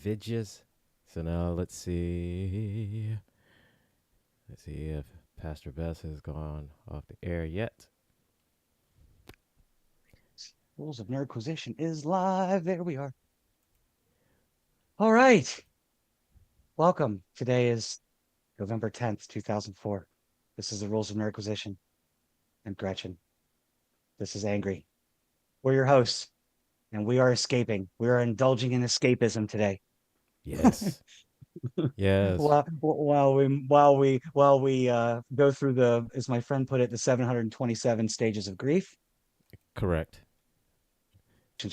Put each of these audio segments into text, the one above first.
vidges. So now let's see. Let's see if Pastor Bess has gone off the air yet. Rules of Nerdquisition is live. There we are. All right. Welcome. Today is November 10th, 2004. This is the Rules of Nerdquisition. I'm Gretchen. This is Angry. We're your hosts, and we are escaping. We are indulging in escapism today. Yes. Yes. While we go through the, as my friend put it, the 727 stages of grief. Correct.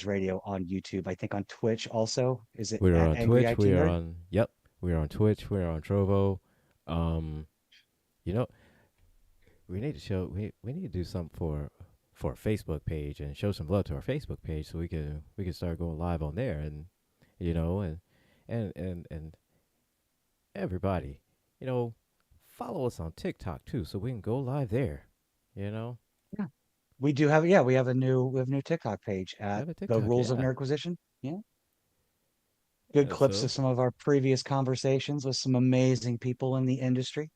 Radio on YouTube. I think on Twitch also. Is it We're at on Angry Twitch. IT We are Nerd? on. Yep. We're on Twitch. We're on Trovo. Um, you know, we need to show. We need to do something for our Facebook page and show some love to our Facebook page so we can start going live on there and and everybody, you know, follow us on TikTok too so we can go live there. You know, We do have, yeah, we have a new TikTok page we at have a the TikTok. Rules of Yeah. Nerdquisition. Yeah. Good Yeah. clips So of some of our previous conversations with some amazing people in the industry.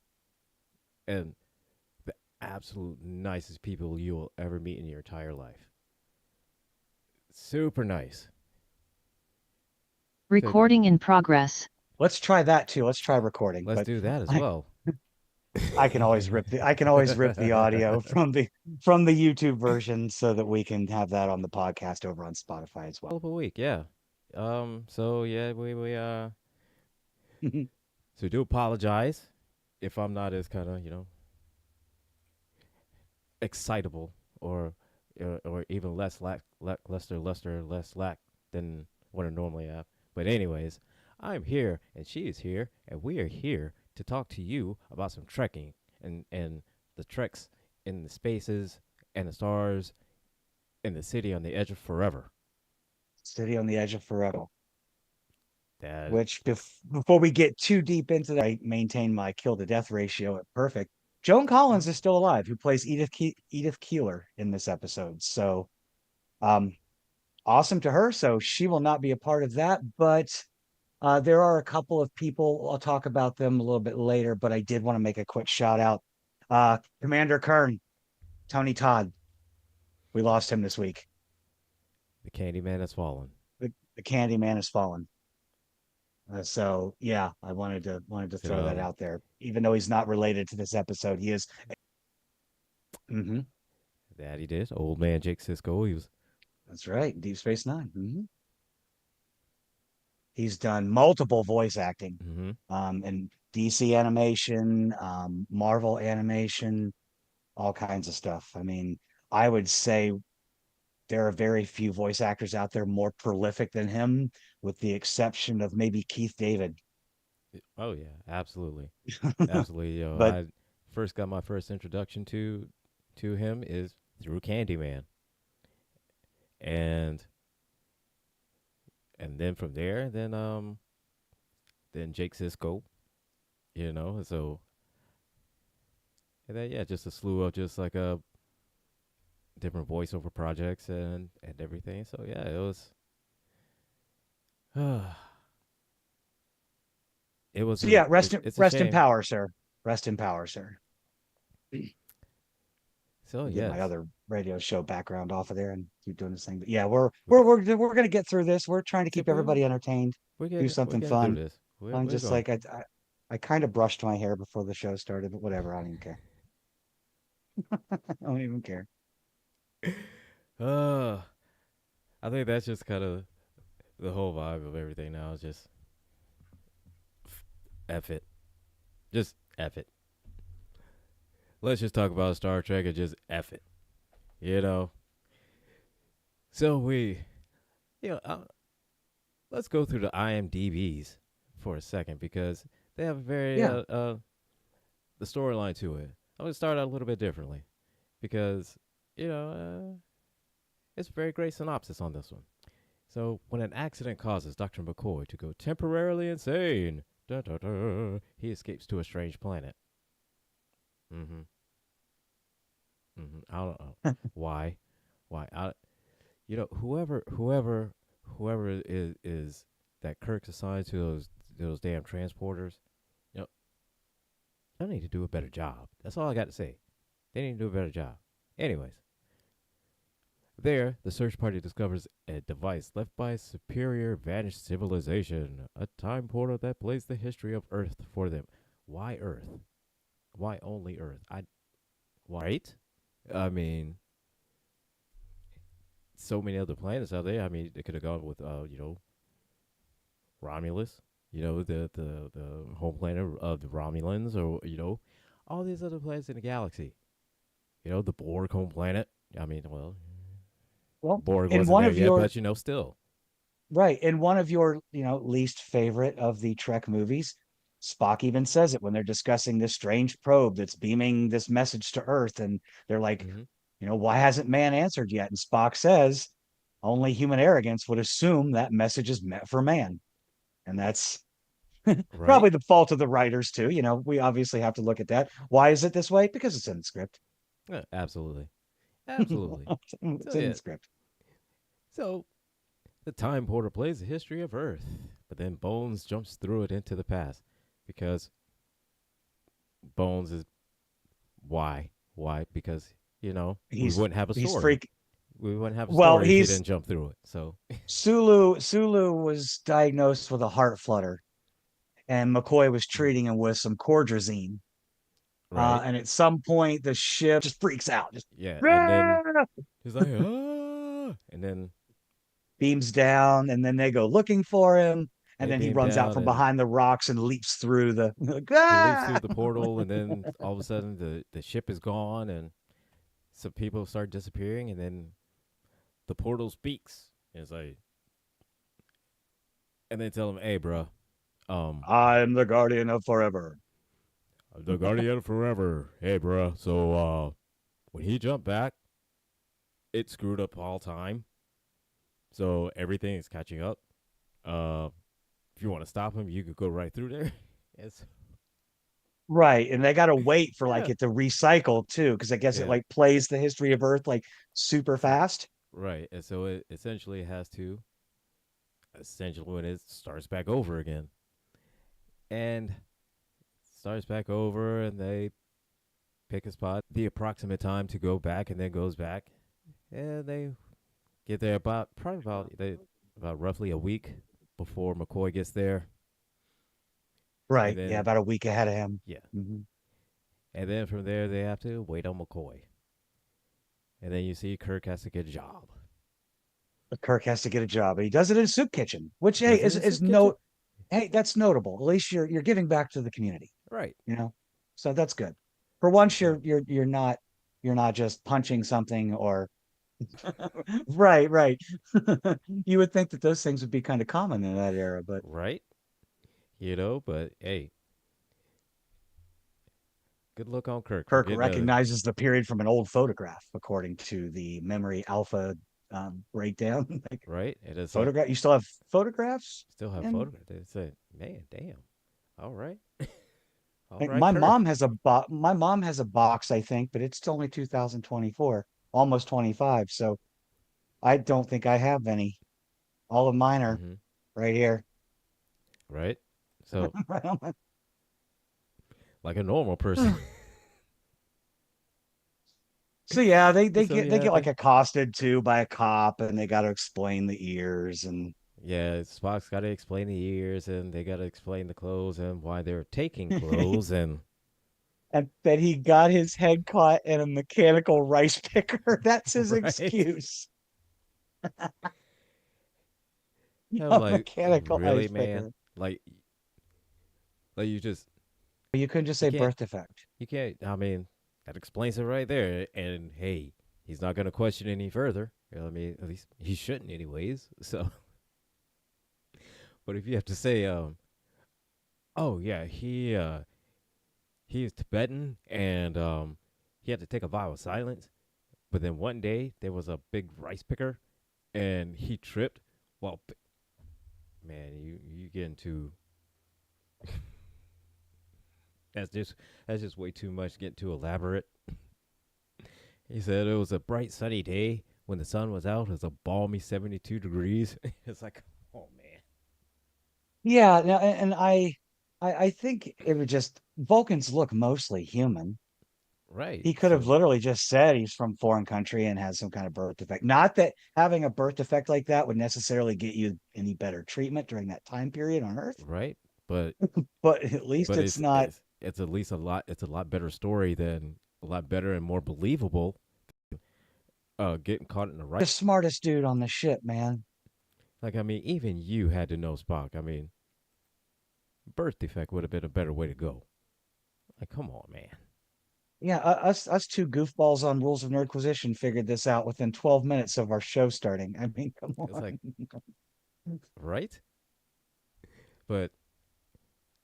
and the absolute nicest people you will ever meet in your entire life. Super nice. So Recording in progress. Let's try that too. Let's try recording, let's but do that as I well. I can always rip the audio from the YouTube version so that we can have that on the podcast over on Spotify as well. Hell of a week, yeah. So yeah, we so do apologize if I'm not as kind of excitable or even less less lack than what I normally have. But anyways, I'm here and she is here and we are here to talk to you about some trekking and the treks in the spaces and the stars in the city on the edge of forever. City on the Edge of Forever. That Which before we get too deep into that, I maintain my kill to death ratio at perfect. Joan Collins is still alive, who plays Edith Keeler in this episode. So, um, awesome to her. So she will not be a part of that, but there are a couple of people. I'll talk about them a little bit later, but I did want to make a quick shout out. Commander Kern, Tony Todd. We lost him this week. the Candyman has fallen. The Candy Man has fallen. So yeah, I wanted to Said throw that out there. Even though he's not related to this episode, he is. Hmm. that he did. Old man Jake Sisko. He was. That's right, Deep Space Nine. He's done multiple voice acting, Mm-hmm. and DC animation, Marvel animation, all kinds of stuff. I mean, I would say there are very few voice actors out there more prolific than him, with the exception of maybe Keith David. Oh yeah, absolutely, absolutely. But I first got my first introduction to him is through Candyman, and then from there, then Jake Sisko, So and then yeah, just a slew of just like different voiceover projects and everything. So yeah, it was. It was so yeah, it's a rest in shame. power, sir. Rest in power, sir. So Get my yes, other radio show background off of there and keep doing this thing. But yeah, we're gonna get through this. We're trying to so keep everybody entertained, do we're something getting through fun. this. I'm We're just going. like I kind of brushed my hair before the show started, but whatever. I don't even care. I don't even care. Uh, I think that's just kind of the whole vibe of everything now. Is just F it. Just F it. Let's just talk about Star Trek and just F it. You know? So you know, uh, let's go through the IMDb's for a second because they have a very, Yeah, the storyline to it. I'm going to start out a little bit differently because, it's a very great synopsis on this one. So, when an accident causes Dr. McCoy to go temporarily insane, he escapes to a strange planet. Mm-hmm. Mm-hmm. I don't know why. Why? Whoever is that Kirk's assigned to those damn transporters. You know, they need to do a better job. That's all I got to say. They need to do a better job. Anyways, there, the search party discovers a device left by a superior vanished civilization, a time portal that plays the history of Earth for them. Why Earth? Why only Earth? Right? I mean, so many other planets out there. I mean, they could have gone with, Romulus. The home planet of the Romulans, or all these other planets in the galaxy. The Borg home planet. I mean, well, Well, Borg in wasn't one there of yet, your but still. right, in one of your, least favorite of the Trek movies, Spock even says it when they're discussing this strange probe that's beaming this message to Earth, and they're like, Mm-hmm. why hasn't man answered yet? And Spock says, only human arrogance would assume that message is meant for man. And that's Right? probably the fault of the writers too. We obviously have to look at that. Why is it this way? Because it's in the script. Yeah, absolutely. Absolutely. So It's in the yeah. script. So the time portal plays the history of Earth, but then Bones jumps through it into the past because Bones is why? Why? Because we He's wouldn't have a he's story. freak. We wouldn't have a Well, story if he he's didn't jump through it. So Sulu was diagnosed with a heart flutter, and McCoy was Mhm. treating him with some cordrazine. Right? And at some point, the ship just freaks out, just Yeah, and then "Ah!" he's like, ah, and then beams down, and then they go looking for him, and they then he beam runs out down from and behind the rocks and leaps through the he leaps ah! through the portal, and then all of a sudden the ship is gone, and some people start disappearing, and then the portal speaks. And it's like, and they tell him, "Hey, bro, um, I'm the guardian of forever. the Guardian forever. Hey, bro. So, when he jumped back, it screwed up all time. So everything is catching up. Uh, if you want to stop him, you could go right through there. It's Right, and they got to wait for like yeah, it to recycle too, because I guess it yeah, like plays the history of Earth like super for fast. right. And so it essentially has to essentially when it starts back over again, and starts back over, and they pick a spot, the approximate time to go back, and then goes back, and they get there about probably about roughly a week before McCoy gets there, and Right, yeah, then about a week ahead of him. yeah, Mm-hmm. and then from there they have to wait on McCoy, and then you see Kirk has to get a job. Kirk has to get a job. He does it in a soup kitchen, which He hey does it in is a is soup kitchen, no hey that's notable. At least you're giving back to the community, right? you know. So that's good. For once, So you're not just punching something or right, right. You would think that those things would be kind of common in that era, but right, but hey, good luck on Kirk for Kirk getting a recognizes the period from an old photograph, according to the memory alpha breakdown. Like right, and it's like photograph, you still have photographs? still have And photographs. They say, man, damn, all right, all like right, Kirk, my mom has a box, I think, but it's only 2024, almost 25. So I don't think I have any. All of mine are mm-hmm. right here. Right. So like a normal person. So yeah, they So get they yeah, get like accosted too by a cop, and they got to explain the ears and yeah, Spock's got to explain the ears, and they got to explain the clothes and why they're taking clothes, and and that he got his head caught in a mechanical rice picker. That's his right. excuse. I'm A like, mechanical really, ice man? picker. Like, like You couldn't just you say can't, birth defect. you can't. I mean, that explains it right there. And hey, he's not gonna question any further. I mean, at least he shouldn't, anyways. So, but if you have to say, oh yeah, he is Tibetan, and he had to take a vow of silence. But then one day there was a big rice picker, and he tripped. Well, man, you get into that's just way too much. Getting too elaborate. He said it was a bright sunny day when the sun was out. It was a balmy 72 degrees. It's like, oh man, Yeah, no, and I think it would just Vulcans look mostly human. Right. He could have So literally just said he's from foreign country and has some kind of birth defect. Not that having a birth defect like that would necessarily get you any better treatment during that time period on Earth, right, but but at least but it's not it's at least a lot. It's a lot better story than a lot better and more believable. Getting caught in the the right. smartest dude on the ship, man. Like I mean, even you had to know Spock. I mean, birth defect would have been a better way to go. Like, come on, man. Yeah, us two goofballs on Rules of Nerdquisition figured this out within 12 minutes of our show starting. I mean, come It's like, on. right? But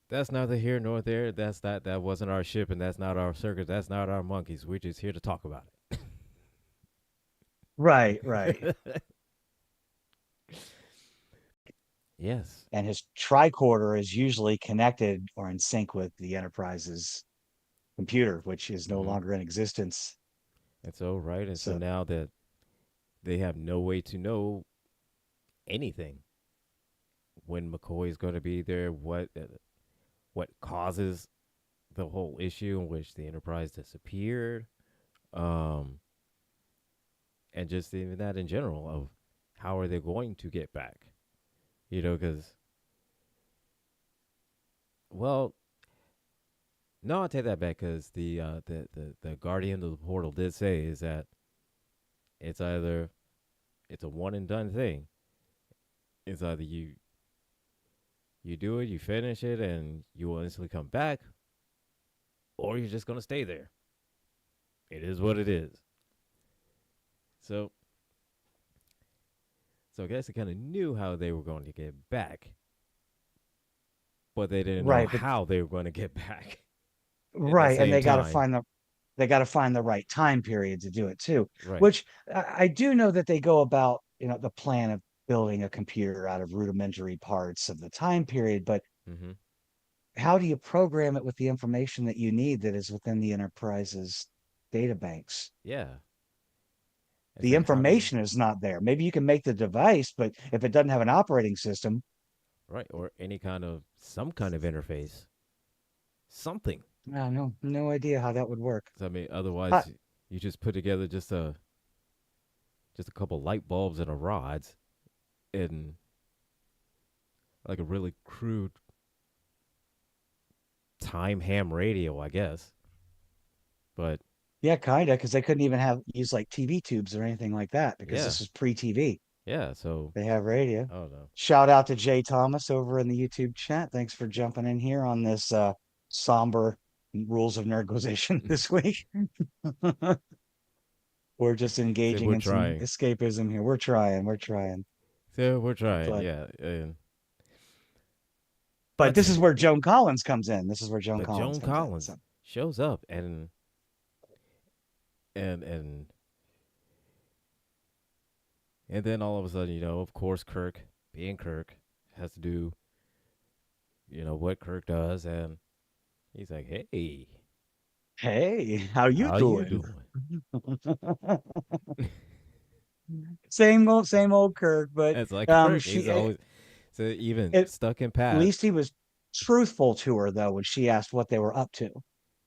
that's neither here nor there. That's that. That wasn't our ship, and that's not our circus. That's not our monkeys. We're just here to talk about Right, right. it. Yes. And his tricorder is usually connected or in sync with the Enterprise's computer, which is no Mm-hmm. longer in existence. And so, right. And so So, now that they have no way to know anything when McCoy is going to be there, what causes the whole issue in which the Enterprise disappeared, um, and just even that in general of how are they going to get back? You know, because well, no, I'll take that back because the Guardian of the Portal did say is that it's either it's a one and done thing. It's either you do it, you finish it, and you will instantly come back, or you're just gonna stay there. It is what it is. So, so I guess they kind of knew how they were going to get back, but they didn't know right, but how they were going to get back at the right, and same time. they got to find the right time period to do it too. Right. Which I do know that they go about, the plan of building a computer out of rudimentary parts of the time period, but Mm-hmm. how do you program it with the information that you need that is within the Enterprise's data banks? Yeah. It's The like how do you information is not there. Maybe you can make the device, but if it doesn't have an operating system, right or any kind of some kind of interface, something. no idea how that would work. 'Cause, I mean, Uh, otherwise you just put together just a couple light bulbs and a rods and like a really crude time ham radio, I guess. But yeah, kind of, because they couldn't even have use like TV tubes or anything like that because yeah, this is pre-TV. yeah. So They have radio. I don't know. Shout out to Jay Thomas over in the YouTube chat. Thanks for jumping in here on this somber rules of nerdquisition this week. We're just So engaging we're in some trying. escapism here. We're trying. So we're trying. But Yeah. And but but this is where Joan Collins comes in. This is where Joan but Collins Joan comes in. So Collins shows up and and then all of a sudden, of course, Kirk, being Kirk, has to do what Kirk does, and he's like, "Hey, hey, how you how you doing? doing?" Same old Kirk, but And it's like Kirk. she He's always so even at stuck in past. least he was truthful to her though when she asked what they were up to.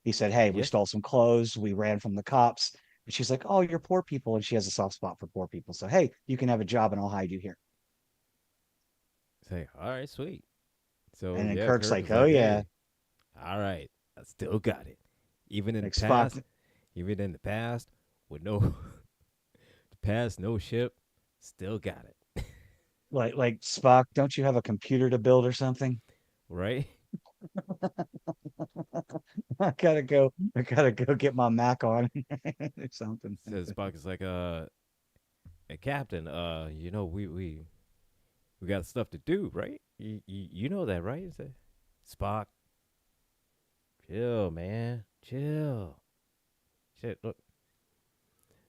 He said, "Hey, we Yes, stole some clothes, we ran from the cops." And she's like, "Oh, you're poor people," and she has a soft spot for poor people. So hey, you can have a job and I'll hide you here. say, all right, sweet. So And then yeah, Kirk's Kirk like, is "Oh like, yeah," hey, all right, I still got it. Even in the like Spock, past, even in the past, with no the past, no ship, still got it, like Spock, don't you have a computer to build or something? right? I gotta go get my Mac on or something. So Spock is like, hey, Captain, we got stuff to do, right? You know that, right? Say, Spock, chill, man, chill. Shit, look,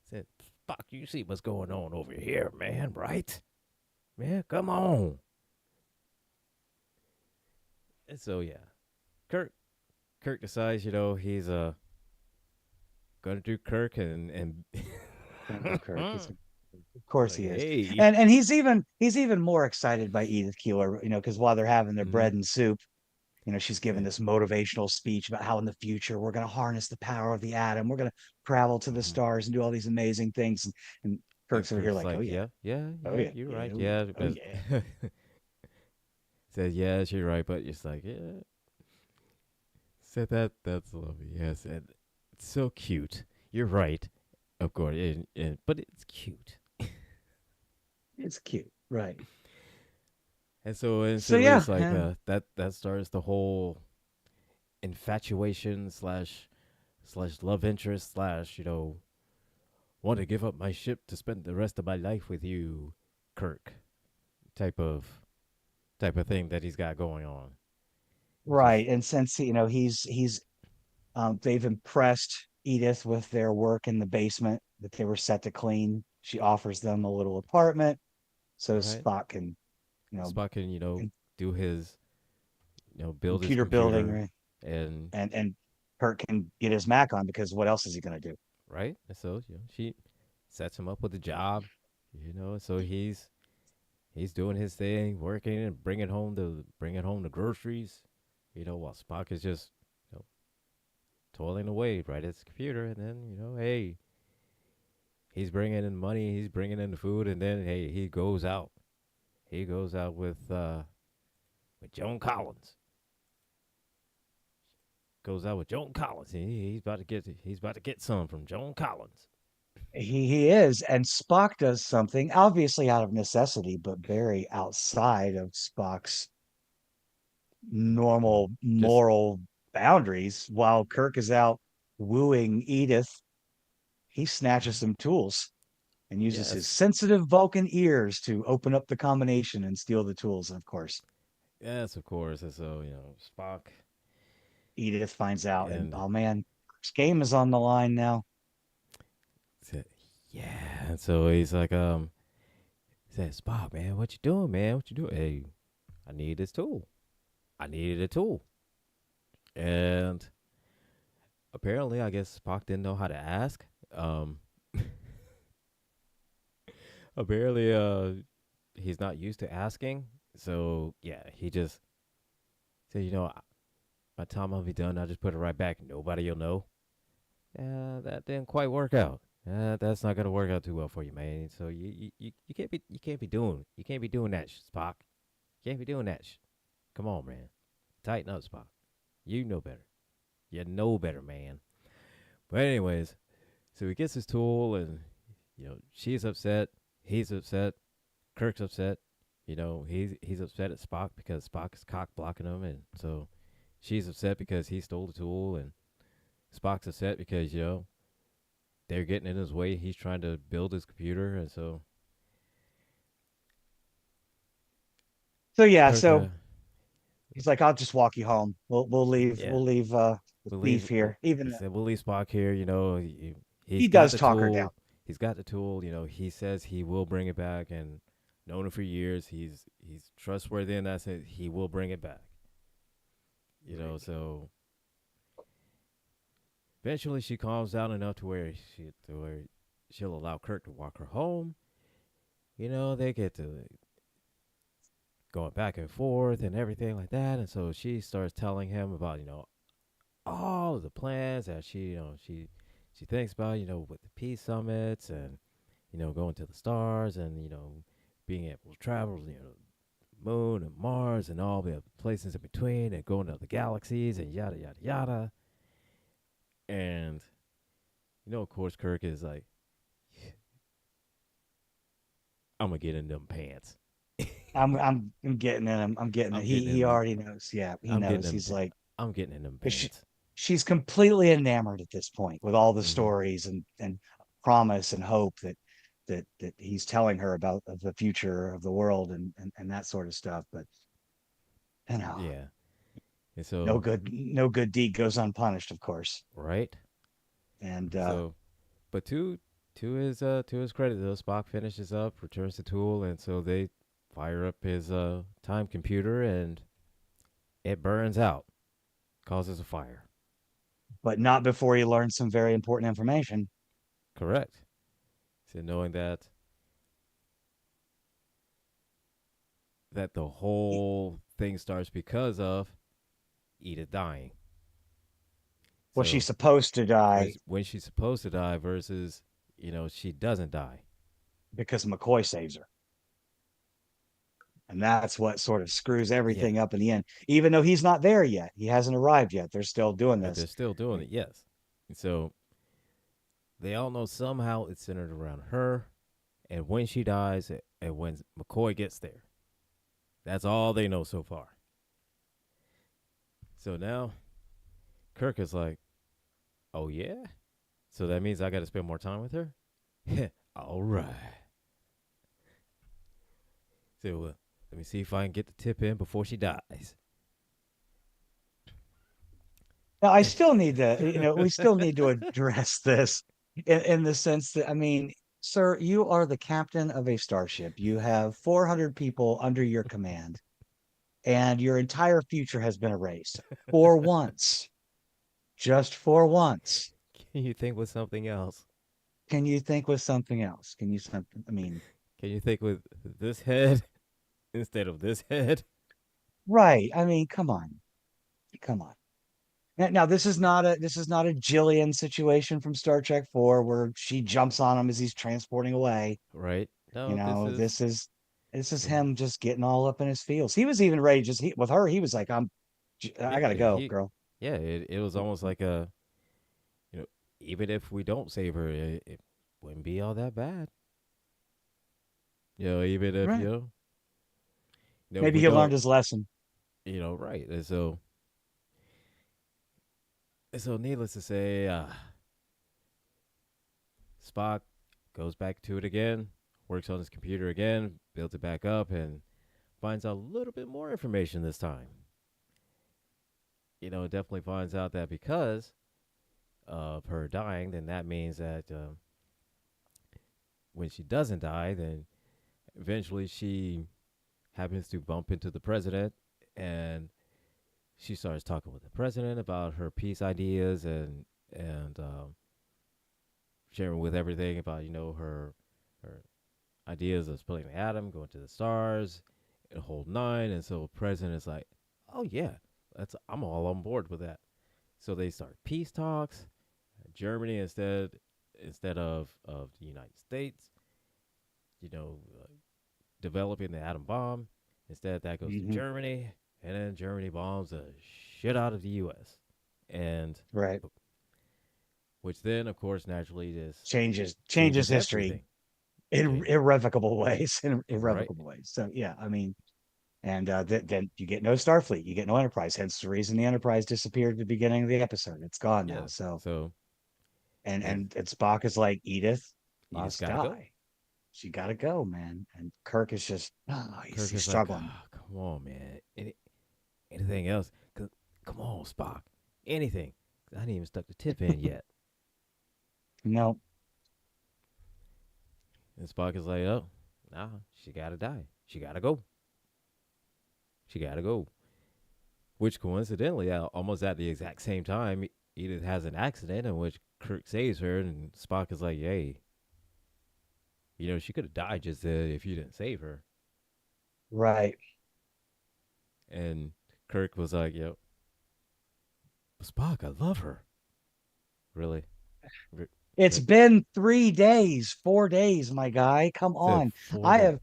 said Spock, you see what's going on over here, man, right? Man, come on. And so yeah, Kirk Kirk decides, he's gonna do Kirk and Gonna do Kirk. He's Of course Like, he is. hey. And he's even more excited by Edith Keeler, because while they're having their Mm-hmm. bread and soup, she's giving Say, this motivational speech about how in the future we're going to harness the power of the atom. We're going to travel to the mm-hmm. stars and do all these amazing things. And And Kirk's over here Kirk's like, oh like, yeah, yeah, yeah, oh yeah, yeah, you're yeah, right. oh yeah, Yeah, oh but yeah. says, yes, you're right. But it's like, yeah. Said that's lovely. Yes, and it's so cute. You're right. Of course, but it's cute. It's cute, right? And so So instantly, yeah, it's like and that starts the whole infatuation slash love interest slash want to give up my ship to spend the rest of my life with you, Kirk type of thing that he's got going on. It's just right. And since he's they've impressed Edith with their work in the basement that they were set to clean. She offers them a little apartment so right. Spock can, you know, Spock can in do his build his computer building, computer right? and And Kirk can get his Mac on because what else is he going to do? right. And so she sets him up with a job. So he's doing his thing, working and bringing home the groceries. While Spock is just toiling away right at his computer, and then hey, he's bringing in money, he's bringing in the food, and then hey, he goes out. He goes out with Joan Collins. Goes out with Joan Collins. He's about to get some from Joan Collins. He is, and Spock does something obviously out of necessity, but very outside of Spock's Mm. normal Just moral boundaries. While Kirk is out wooing Edith, he snatches mhm. some tools and uses his Yes, sensitive Vulcan ears to open up the combination and steal the tools. And of course, yes, of course. And so Spock Edith finds out, and and oh man, Kirk's game is on the line now. said, yeah. And so he's like, said, Spock, man, what you doing, man? What you doing? Hey, I need this tool. I needed a tool. And apparently, I guess Spock didn't know how to ask. Um, apparently, he's not used to asking. So yeah, he just said, by the time I'll be done, I'll just put it right back. Nobody will know. That didn't quite work out. That's not gonna work out too well for you, man. So you can't be doing that, Spock. You can't be doing that. Come on, man. Tighten up, Spock. You know better. You know better, man. But anyways, so he gets his tool, and she's upset. He's upset. Kirk's upset. He's upset at Spock because Spock is cock blocking him, and so she's upset because he stole the tool, and Spock's upset because they're getting in his way. He's trying to build his computer, and so So yeah, Kirk, so he's like, "I'll just walk you home. We'll leave. yeah, We'll leave the thief here." Even though we'll leave Spock here. He's he got does the talk her down. tool. He's got the tool. He says he will bring it back, and known him for years. He's trustworthy in that sense. He will bring it back. Right. So eventually she calms down enough to where she'll allow Kirk to walk her home. They get to going back and forth and everything like that, and so she starts telling him about all of the plans that she thinks about, with the peace summits and going to the stars and being able to travel, moon and Mars and all the places in between and going to the galaxies and yada yada yada. And of course, Kirk is like, I'm gonna get in them pants. I'm getting it. I'm getting it. I'm He getting he in. already knows. Yeah, he I'm getting knows. them. He's like, I'm getting in them 'cause she, pants. she's completely enamored at this point with all the Mm-hmm. stories and promise and hope that he's telling her about of the future of the world and that sort of stuff. But you know, Yeah. And so, no good deed goes unpunished, of course. right. And So, but to his credit though, Spock finishes up, returns the tool, and so they fire up his time computer, and it burns out, causes a fire. but not before he learns some very important information. Correct. So knowing that that the E- whole thing starts because of Edith dying. Was she So supposed to die when she's supposed to die versus she doesn't die. because McCoy saves her? And that's what sort of screws Yeah, everything up in the end. Even though he's not there yet, he hasn't arrived yet. They're still doing but they're this. still doing it. Yes. So they all know somehow it's centered around her, and when she dies, and when McCoy gets there. That's all they know so far. So now Kirk is like, "Oh yeah, so that means I got to spend more time with her." All right. So let me see if I can get the tip in before she dies. Now, I still need to, we still need to address this in the sense that, I mean, sir, you are the captain of a starship. You have 400 people under your command, and your entire future has been erased for once, just for once. Can you think with something else? Can you think with something else? Can you something? I mean, Can you think with this head instead of this head? right? I mean, come on, come on. Now, this is not a Jillian situation from Star Trek 4 where she jumps on him as he's transporting away. Right? You No, this know, is this is some. him just getting all up in his feels. He was even ready, with her. He was like, I Yeah, gotta go, girl. yeah. It was almost like a you know, even if we don't save her, it wouldn't be all that bad. Even if Right. if Maybe we he learned don't, his lesson. right. And so needless to say, Spock goes back to it again, works on his computer again, builds it back up, and finds out a little bit more information this time. It definitely finds out that because of her dying, then that means that when she doesn't die, then eventually she happens to bump into the president, and she starts talking with the president about her peace ideas and sharing with everything about her ideas of splitting the atom, going to the stars, and whole nine. And so the president is like, "Oh yeah, I'm all on board with that." So they start peace talks. Germany instead of the United States, you know, uh, developing the atom bomb. Instead, that goes to Hmm. Germany, and then Germany bombs the shit out of the U.S. And Right. which then, of course, naturally just Changes changes history everything. in Change, irrevocable ways. In right? irrevocable ways. So yeah, I mean, and then you get no Starfleet, you get no Enterprise. Hence the reason the Enterprise disappeared at the beginning of the episode. It's gone now. Yeah. So So and and and, and Spock is like, Edith you just must gotta go. die. She got to go, man. And Kirk is just, Kirk he's is like, struggling. come on, man. Anything else? Come on, Spock. Anything. I didn't even stuck the tip in yet. No, And Spock is like, oh, nah, she gotta die. She gotta go. She gotta go. Which coincidentally, almost at the exact same time, Edith has an accident in which Kirk saves her, and Spock is like, hey, she could have died just if you didn't save her. right. And Kirk was like, Spock, I love her. Really? It's Like, been 3 days, 4 days, my guy. Come said on. 4 I days. have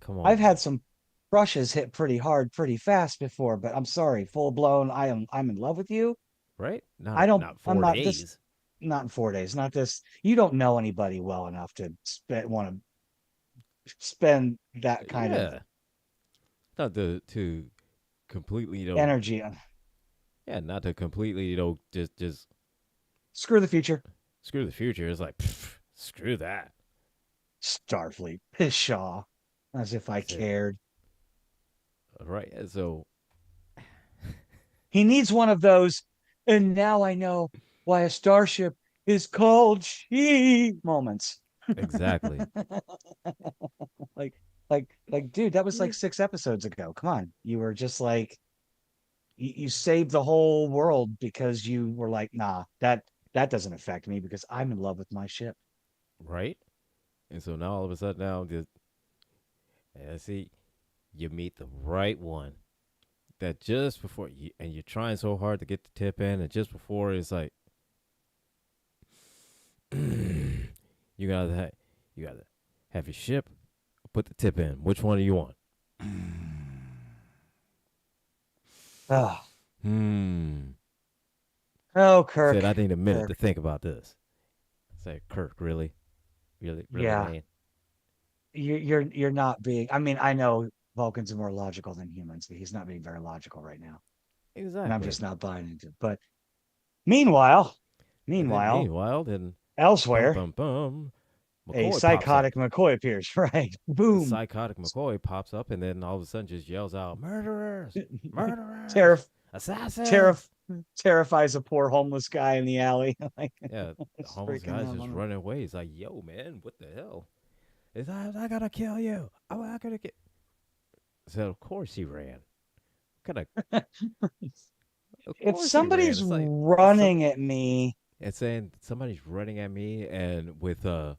Come I've on, had man. some crushes hit pretty hard, pretty fast before, but I'm sorry, full blown. I'm in love with you. Right? Not I don't. not I'm four not this. days. Not in 4 days. Not this. You don't know anybody well enough to want to spend that kind of Yeah. Not to completely, energy on. yeah, not to completely, just Screw the future. screw the future. It's like, screw that. Starfleet. Pshaw. As if I Said, cared. right. So, He needs one of those. And now I know why a starship is called she moments. exactly. like, dude, that was like 6 episodes ago. Come on. You were just like, you saved the whole world because you were like, nah, that doesn't affect me because I'm in love with my ship. Right? And so now all of a sudden, now, just, see, you meet the right one that just before you, and you're trying so hard to get the tip in, and just before it's like, you gotta you gotta have your ship, put the tip in. Which one do you want? Oh, Hmm. oh, Said Kirk, I need a minute Kirk. to think about this. Say, Kirk, really, really, Yeah, man. you're not being. I mean, I know Vulcans are more logical than humans, but he's not being very logical right now, and I'm Exactly. just not buying into it. But meanwhile, And then meanwhile, meanwhile, then bum elsewhere, bum bum, a McCoy pops up. psychotic McCoy appears. Right, The boom, psychotic McCoy pops up, and then all of a sudden just yells out, "Murderers! Terror, Murderers! terror, Assassins!" terrifies a poor homeless guy in the alley. Like, Yeah, the it's homeless freaking guy's out just on him. running away. He's like, "Yo, man, what the hell? Is I gotta kill you? I gotta get." So of course he ran. Kind of, of If course he ran. somebody's It's like some. running at me, It's saying somebody's running at me and with a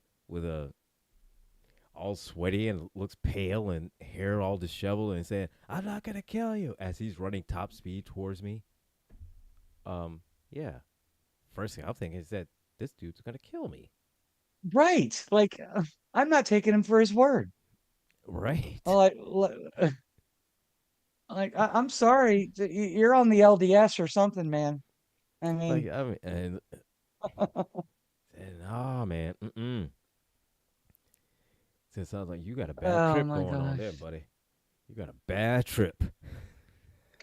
all sweaty and looks pale and hair all disheveled and saying, "I'm not gonna kill you," as he's running top speed towards me. Yeah. First thing I'm thinking is that this dude's gonna kill me. right? Like, I'm not taking him for his word. Right. Like, I'm sorry, you're on the LDS or something, man. I Like mean, I mean, and oh man, so it sounds like you got a bad oh trip my going on there, gosh. buddy. You got a bad trip.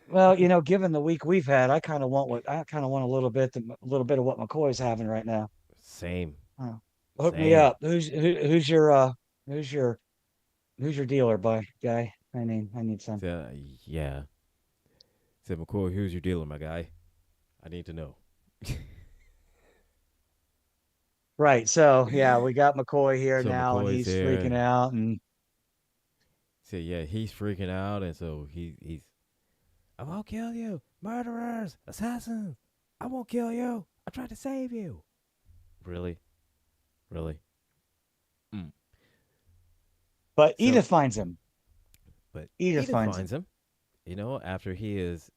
Well, given the week we've had, I kind of want a little bit of what McCoy's having right now. Same, Oh, hook me same. up. Who's your who's your who's your dealer, boy guy? I need some. So, yeah. Said McCoy, who's your dealer, my guy? I need to know. Right. So yeah, we got McCoy here So now, and McCoy's he's there, freaking and out, and said, yeah, he's freaking out, and so he's, I won't kill you, murderers, assassins. I won't kill you. I tried to save you. Really, really. Mm. but So, Edith finds him. but Edith Edith finds him. finds him. You know, after he's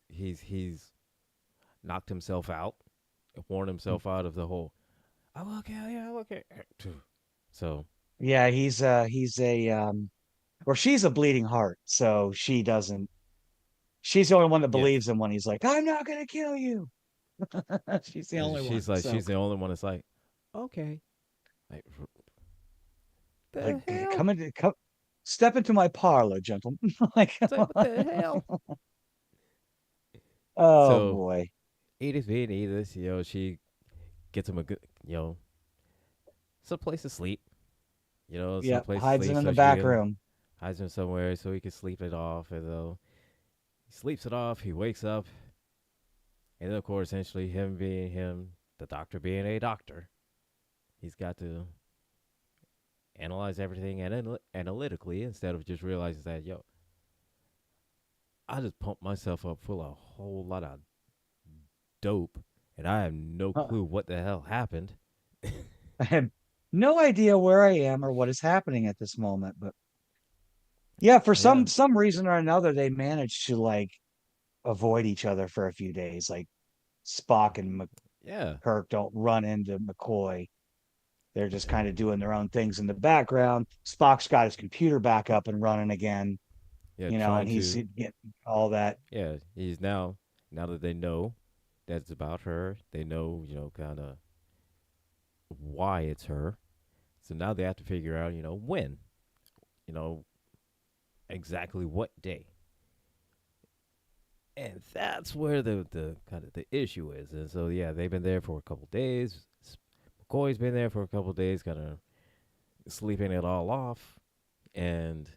knocked himself out, worn himself out of the whole. I will kill you. I will kill you. So Yeah, he's a or she's a bleeding heart, so she doesn't. She's the only one that yes, believes him when he's like, "I'm not gonna kill you." She's the only one. So she's the only one that's like, okay, like the like, hell. step into my parlor, gentlemen. Like, It's like what the hell. oh So boy. Edith being Edith, you know, she gets him a good, you know, some place to sleep. You know, some Yep, place to hides him sleep in so the she back can room. hides him somewhere so he can sleep it off. And though he sleeps it off, he wakes up, and then of course, essentially him being him, the doctor being a doctor, he's got to analyze everything analytically instead of just realizing that yo, I just pumped myself up full of a whole lot of dope, and I have no Uh, clue what the hell happened. I have no idea where I am or what is happening at this moment, but yeah, for Yeah, some reason or another, they managed to like avoid each other for a few days. Like Spock and yeah, Kirk don't run into McCoy. They're just kind of doing their own things in the background. Spock's got his computer back up and running again, yeah. and Trying he's to, getting all that. yeah. He's now that they know that it's about her, they know kind of why it's her. So now they have to figure out when, you know exactly what day. And that's where the kind of the issue is. And so yeah, they've been there for a couple days. McCoy's been there for a couple days, kind of sleeping it all off. And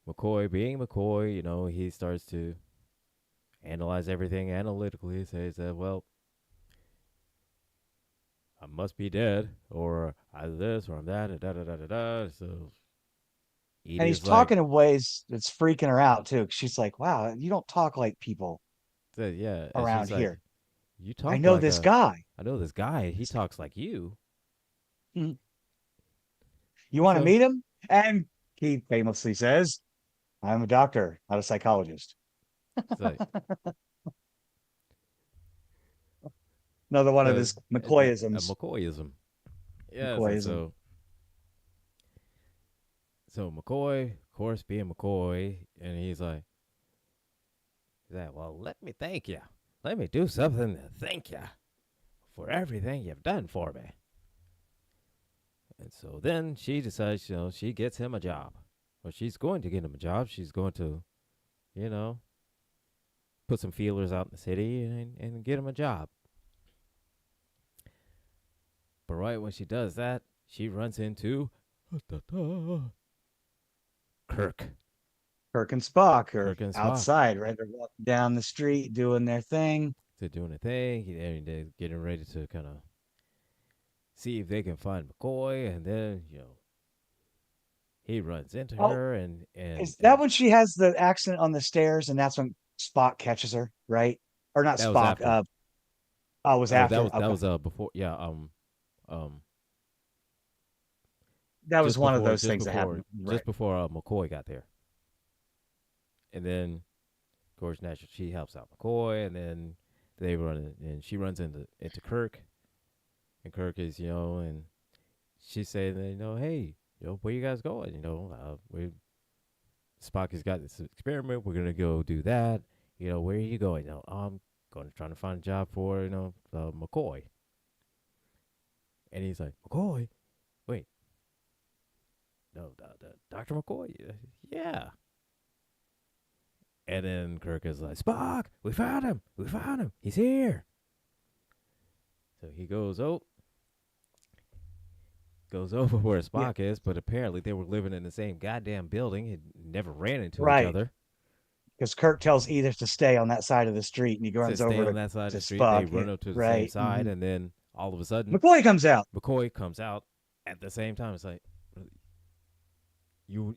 McCoy, being McCoy, he starts to analyze everything analytically. He says that, well, I must be dead, or either this, or I'm that, and da da da da da. So And Edie he's is like, talking in ways that's freaking her out too. She's like, "Wow, you don't talk like people yeah, and around she's like, here. you I talk know like this a, guy. I know this guy. He talks like you. You want to So meet him?" And he famously says, I'm a doctor, not a psychologist. It's like Another one of so his a McCoyisms. McCoyism. Yes, and McCoyism. so McCoy, of course, being McCoy, and he's like, well, let me thank you. Let me do something to thank you for everything you've done for me. And so then she decides, she gets him a job. Well, she's going to get him a job. She's going to, you know, put some feelers out in the city and get him a job. But right when she does that, she runs into Kirk. Kirk and Spock are Kirk and Spock. outside, right? They're walking down the street doing their thing. They're doing a thing. They're getting ready to kind of see if they can find McCoy. And then, he runs into Oh, her and is that when she has the accident on the stairs, and that's when Spock catches her, right? Or not that was Spock. after. Oh, it was Oh, that after. was that Okay, was before. Yeah. Um. that was Just one of before. those Just things that before. happened, right? Just before McCoy got there. And then, of course, naturally she helps out McCoy, and then and she runs into Kirk, and Kirk is and she's saying that, hey, where you guys going? We Spock has got this experiment. We're gonna go do that. Where are you going? I'm going to try to find a job for McCoy. And he's like, McCoy, wait, no, Dr. McCoy, yeah. And then Kirk is like, Spock, we found him. We found him. He's here. So he goes over where Yeah, Spock is, but apparently they were living in the same goddamn building and never ran into each right. other. Because Kirk tells Edith to stay on that side of the street, and he Says runs stay over on that side of to the street. They Spock. Yeah, run up to the same right. side, and then all of a sudden, McCoy comes out. McCoy comes out at the same time. It's like you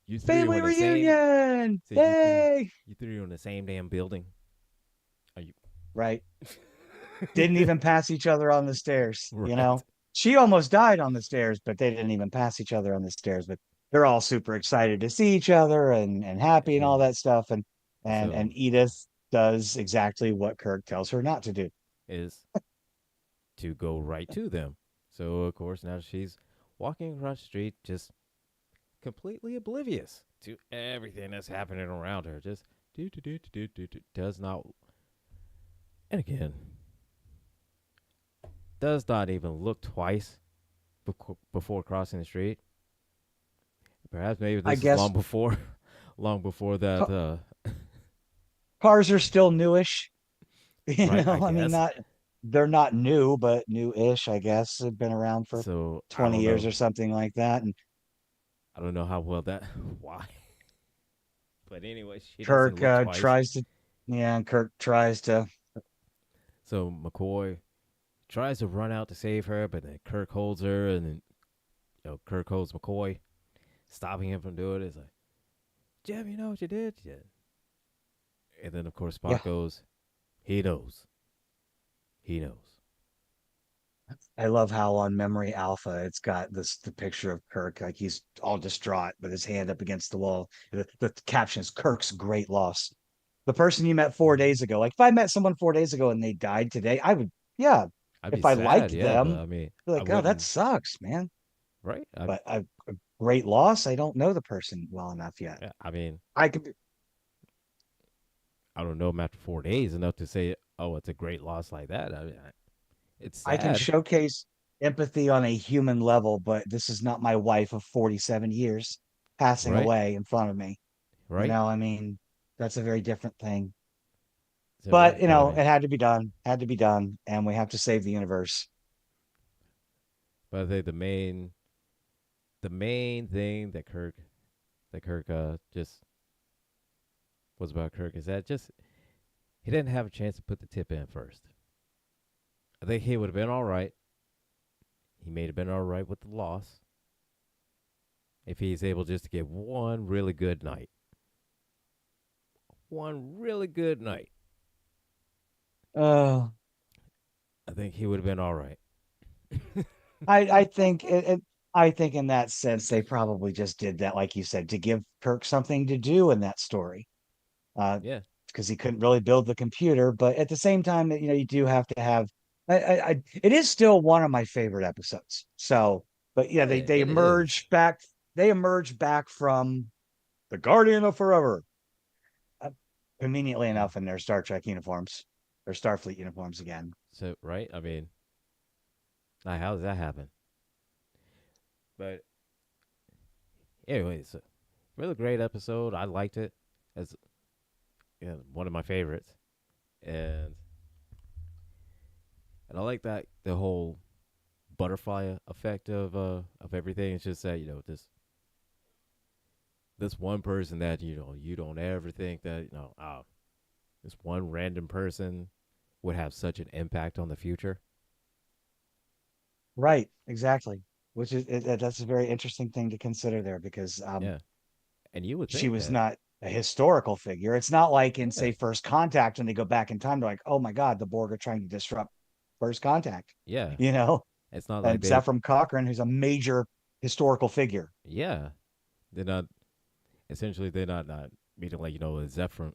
you three were Family in the same. reunion! So Yay! you three were in the same damn building. Are you Right. Didn't even pass each other on the stairs, you right? know? She almost died on the stairs, but they didn't even pass each other on the stairs. But they're all super excited to see each other and happy and all And that stuff. And so Edith does exactly what Kirk tells her not to do. is to go right to them. So of course now she's walking across the street, just completely oblivious to everything that's happening around her. Just does not, and again, does not even look twice before crossing the street. Perhaps maybe I this is guess long before that. ca- cars are still newish. You Right, I know, I mean, guess. they're not new, but new-ish, I guess. They've been around for So 20 years or something like that. And I don't know how well that why, but anyway, she doesn't Kirk look twice. tries to, yeah, Kirk tries to, So McCoy tries to run out to save her, but then Kirk holds her, and then Kirk holds McCoy, stopping him from doing it. It's like, Jim, you know what you did? Yeah. And then of course yeah. Spock goes, he knows, he knows. I love how on Memory Alpha it's got the picture of Kirk, like he's all distraught with his hand up against the wall. The caption is Kirk's great loss. The person you met 4 days ago. Like if I met someone 4 days ago and they died today, I would, yeah. I'd be If I sad, liked yeah, but them, I mean, be I like, oh, that wouldn't, sucks, man. right? But a great loss, I don't know the person well enough yet. Yeah, I mean, I could I don't know him after 4 days enough to say, oh, it's a great loss like that. I mean, it's I can sad, showcase empathy on a human level, but this is not my wife of 47 years passing right? away in front of me. You Right? know, I mean, that's a very different thing. So But, right, you but I know, mean, it had to be done, had to be done, and we have to save the universe. but I think the main thing that Kirk just was about Kirk is that just he didn't have a chance to put the tip in first. I think he would have been all right. He may have been all right with the loss if he's able just to get one really good night. One really good night. Uh, I think he would have been all right. I think it. I think in that sense, they probably just did that, like you said, to give Kirk something to do in that story. Uh, Yeah, because he couldn't really build the computer, but at the same time, you do have to have. It is still one of my favorite episodes. So, but yeah, oh they yeah, they it is. emerge back. They emerge back from the Guardian of Forever, uh, conveniently Yeah. enough, in their Star Trek uniforms, or Starfleet uniforms again. So right, I mean, like, how does that happen? But anyways, really great episode. I liked it as, one of my favorites, and I like that the whole butterfly effect of everything. It's just that this one person that you don't ever think that this one random person would have such an impact on the future. Right, exactly. Which is that's a very interesting thing to consider there because Yeah, and you would she think was that. not a historical figure. It's not like in, Yeah, say, First Contact, when they go back in time, they're like, oh my God, the Borg are trying to disrupt First Contact, yeah. you know? It's not like And they. Zefram Cochrane, who's a major historical figure. Yeah, they're not. Essentially, they're not meeting like a Zephyr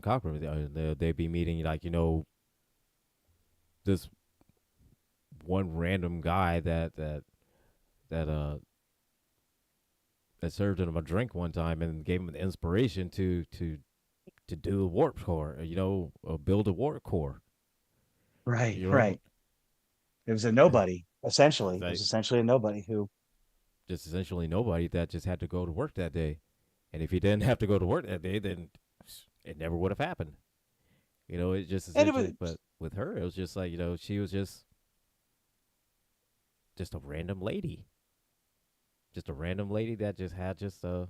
Cochrane. They'd be meeting like this one random guy that that served him a drink one time and gave him the inspiration to do a warp core. Build a warp core. Right, You know, right. It was a nobody, essentially. It was like essentially a nobody who, just essentially nobody that just had to go to work that day. And if he didn't have to go to work that day, then it never would have happened. It just and it was essentially. But with her, it was just like she was just a random lady, just a random lady that just had just an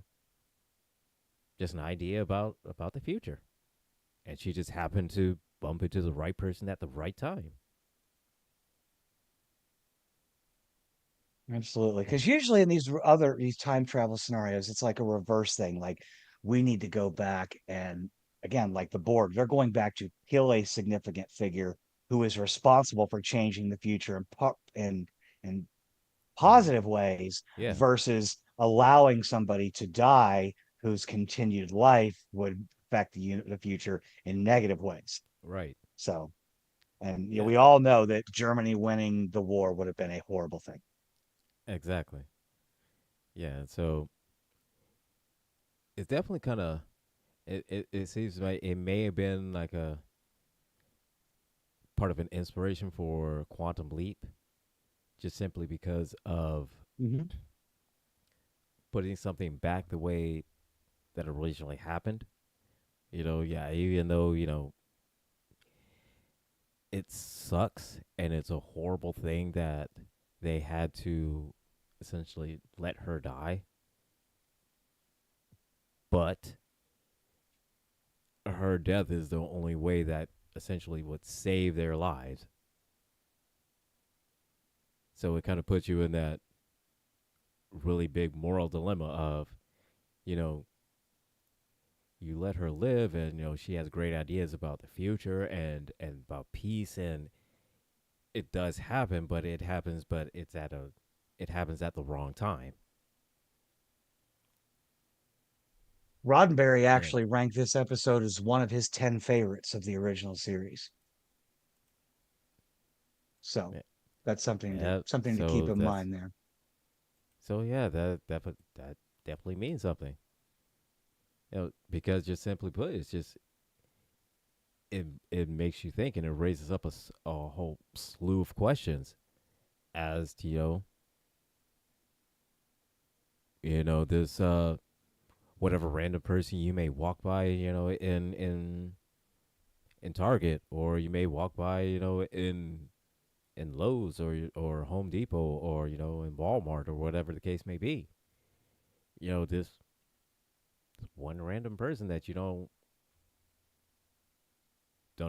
idea about the future, and she just happened to bump into the right person at the right time. absolutely. And Because usually in these time travel scenarios, it's like a reverse thing. Like we need to go back and, again, like the Borg, they're going back to kill a significant figure who is responsible for changing the future in positive ways, yeah, versus allowing somebody to die whose continued life would affect the future in negative ways. right, So, and yeah, we all know that Germany winning the war would have been a horrible thing. exactly, yeah. So it's definitely kind of it seems like it may have been like a part of an inspiration for Quantum Leap, just simply because of Mm-hmm. putting something back the way that originally happened. Yeah, even though it sucks and it's a horrible thing that they had to essentially let her die, but her death is the only way that essentially would save their lives. So it kind of puts you in that really big moral dilemma of, you know, you let her live and she has great ideas about the future and about peace, and it does happen, but it happens at the wrong time. Roddenberry Yeah. actually ranked this episode as one of his 10 favorites of the original series. So Yeah. that's Yeah. something to keep So in that's mind there. so yeah, that definitely means something. Because just simply put, it makes you think and it raises up a whole slew of questions as to this whatever random person you may walk by, in Target, or you may walk by, in Lowe's or Home Depot, or in Walmart, or whatever the case may be. This one random person that you don't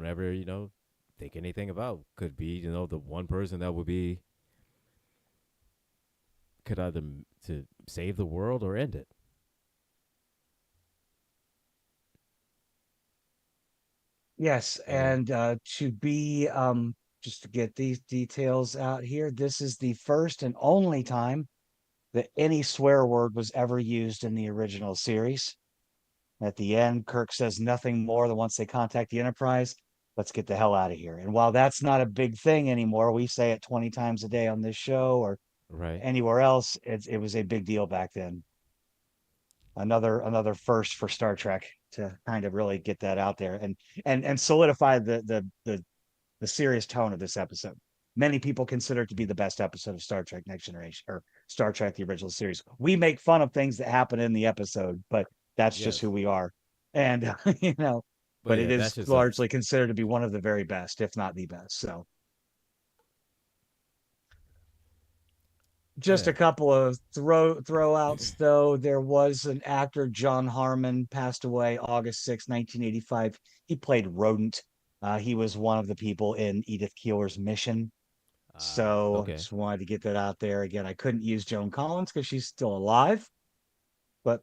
ever think anything about could be the one person that would be could either to save the world or end it. Yes, And and to be just to get these details out here, this is the first and only time that any swear word was ever used in the original series. At the end, Kirk says nothing more than once they contact the Enterprise, let's get the hell out of here. And while that's not a big thing anymore, we say it 20 times a day on this show or Right. anywhere else. It was a big deal back then. Another first for Star Trek to kind of really get that out there and solidify the serious tone of this episode. Many people consider it to be the best episode of Star Trek Next Generation or Star Trek the original series. We make fun of things that happen in the episode, but that's just who Yes. we are. And you know, But but it yeah, is that's just us. largely considered to be one of the very best, if not the best. So just Yeah. a couple of throwouts though. There was an actor, John Harmon, passed away August 6, 1985. He played Rodent. He was one of the people in Edith Keeler's Mission. So Okay. just wanted to get that out there. Again, I couldn't use Joan Collins because she's still alive, but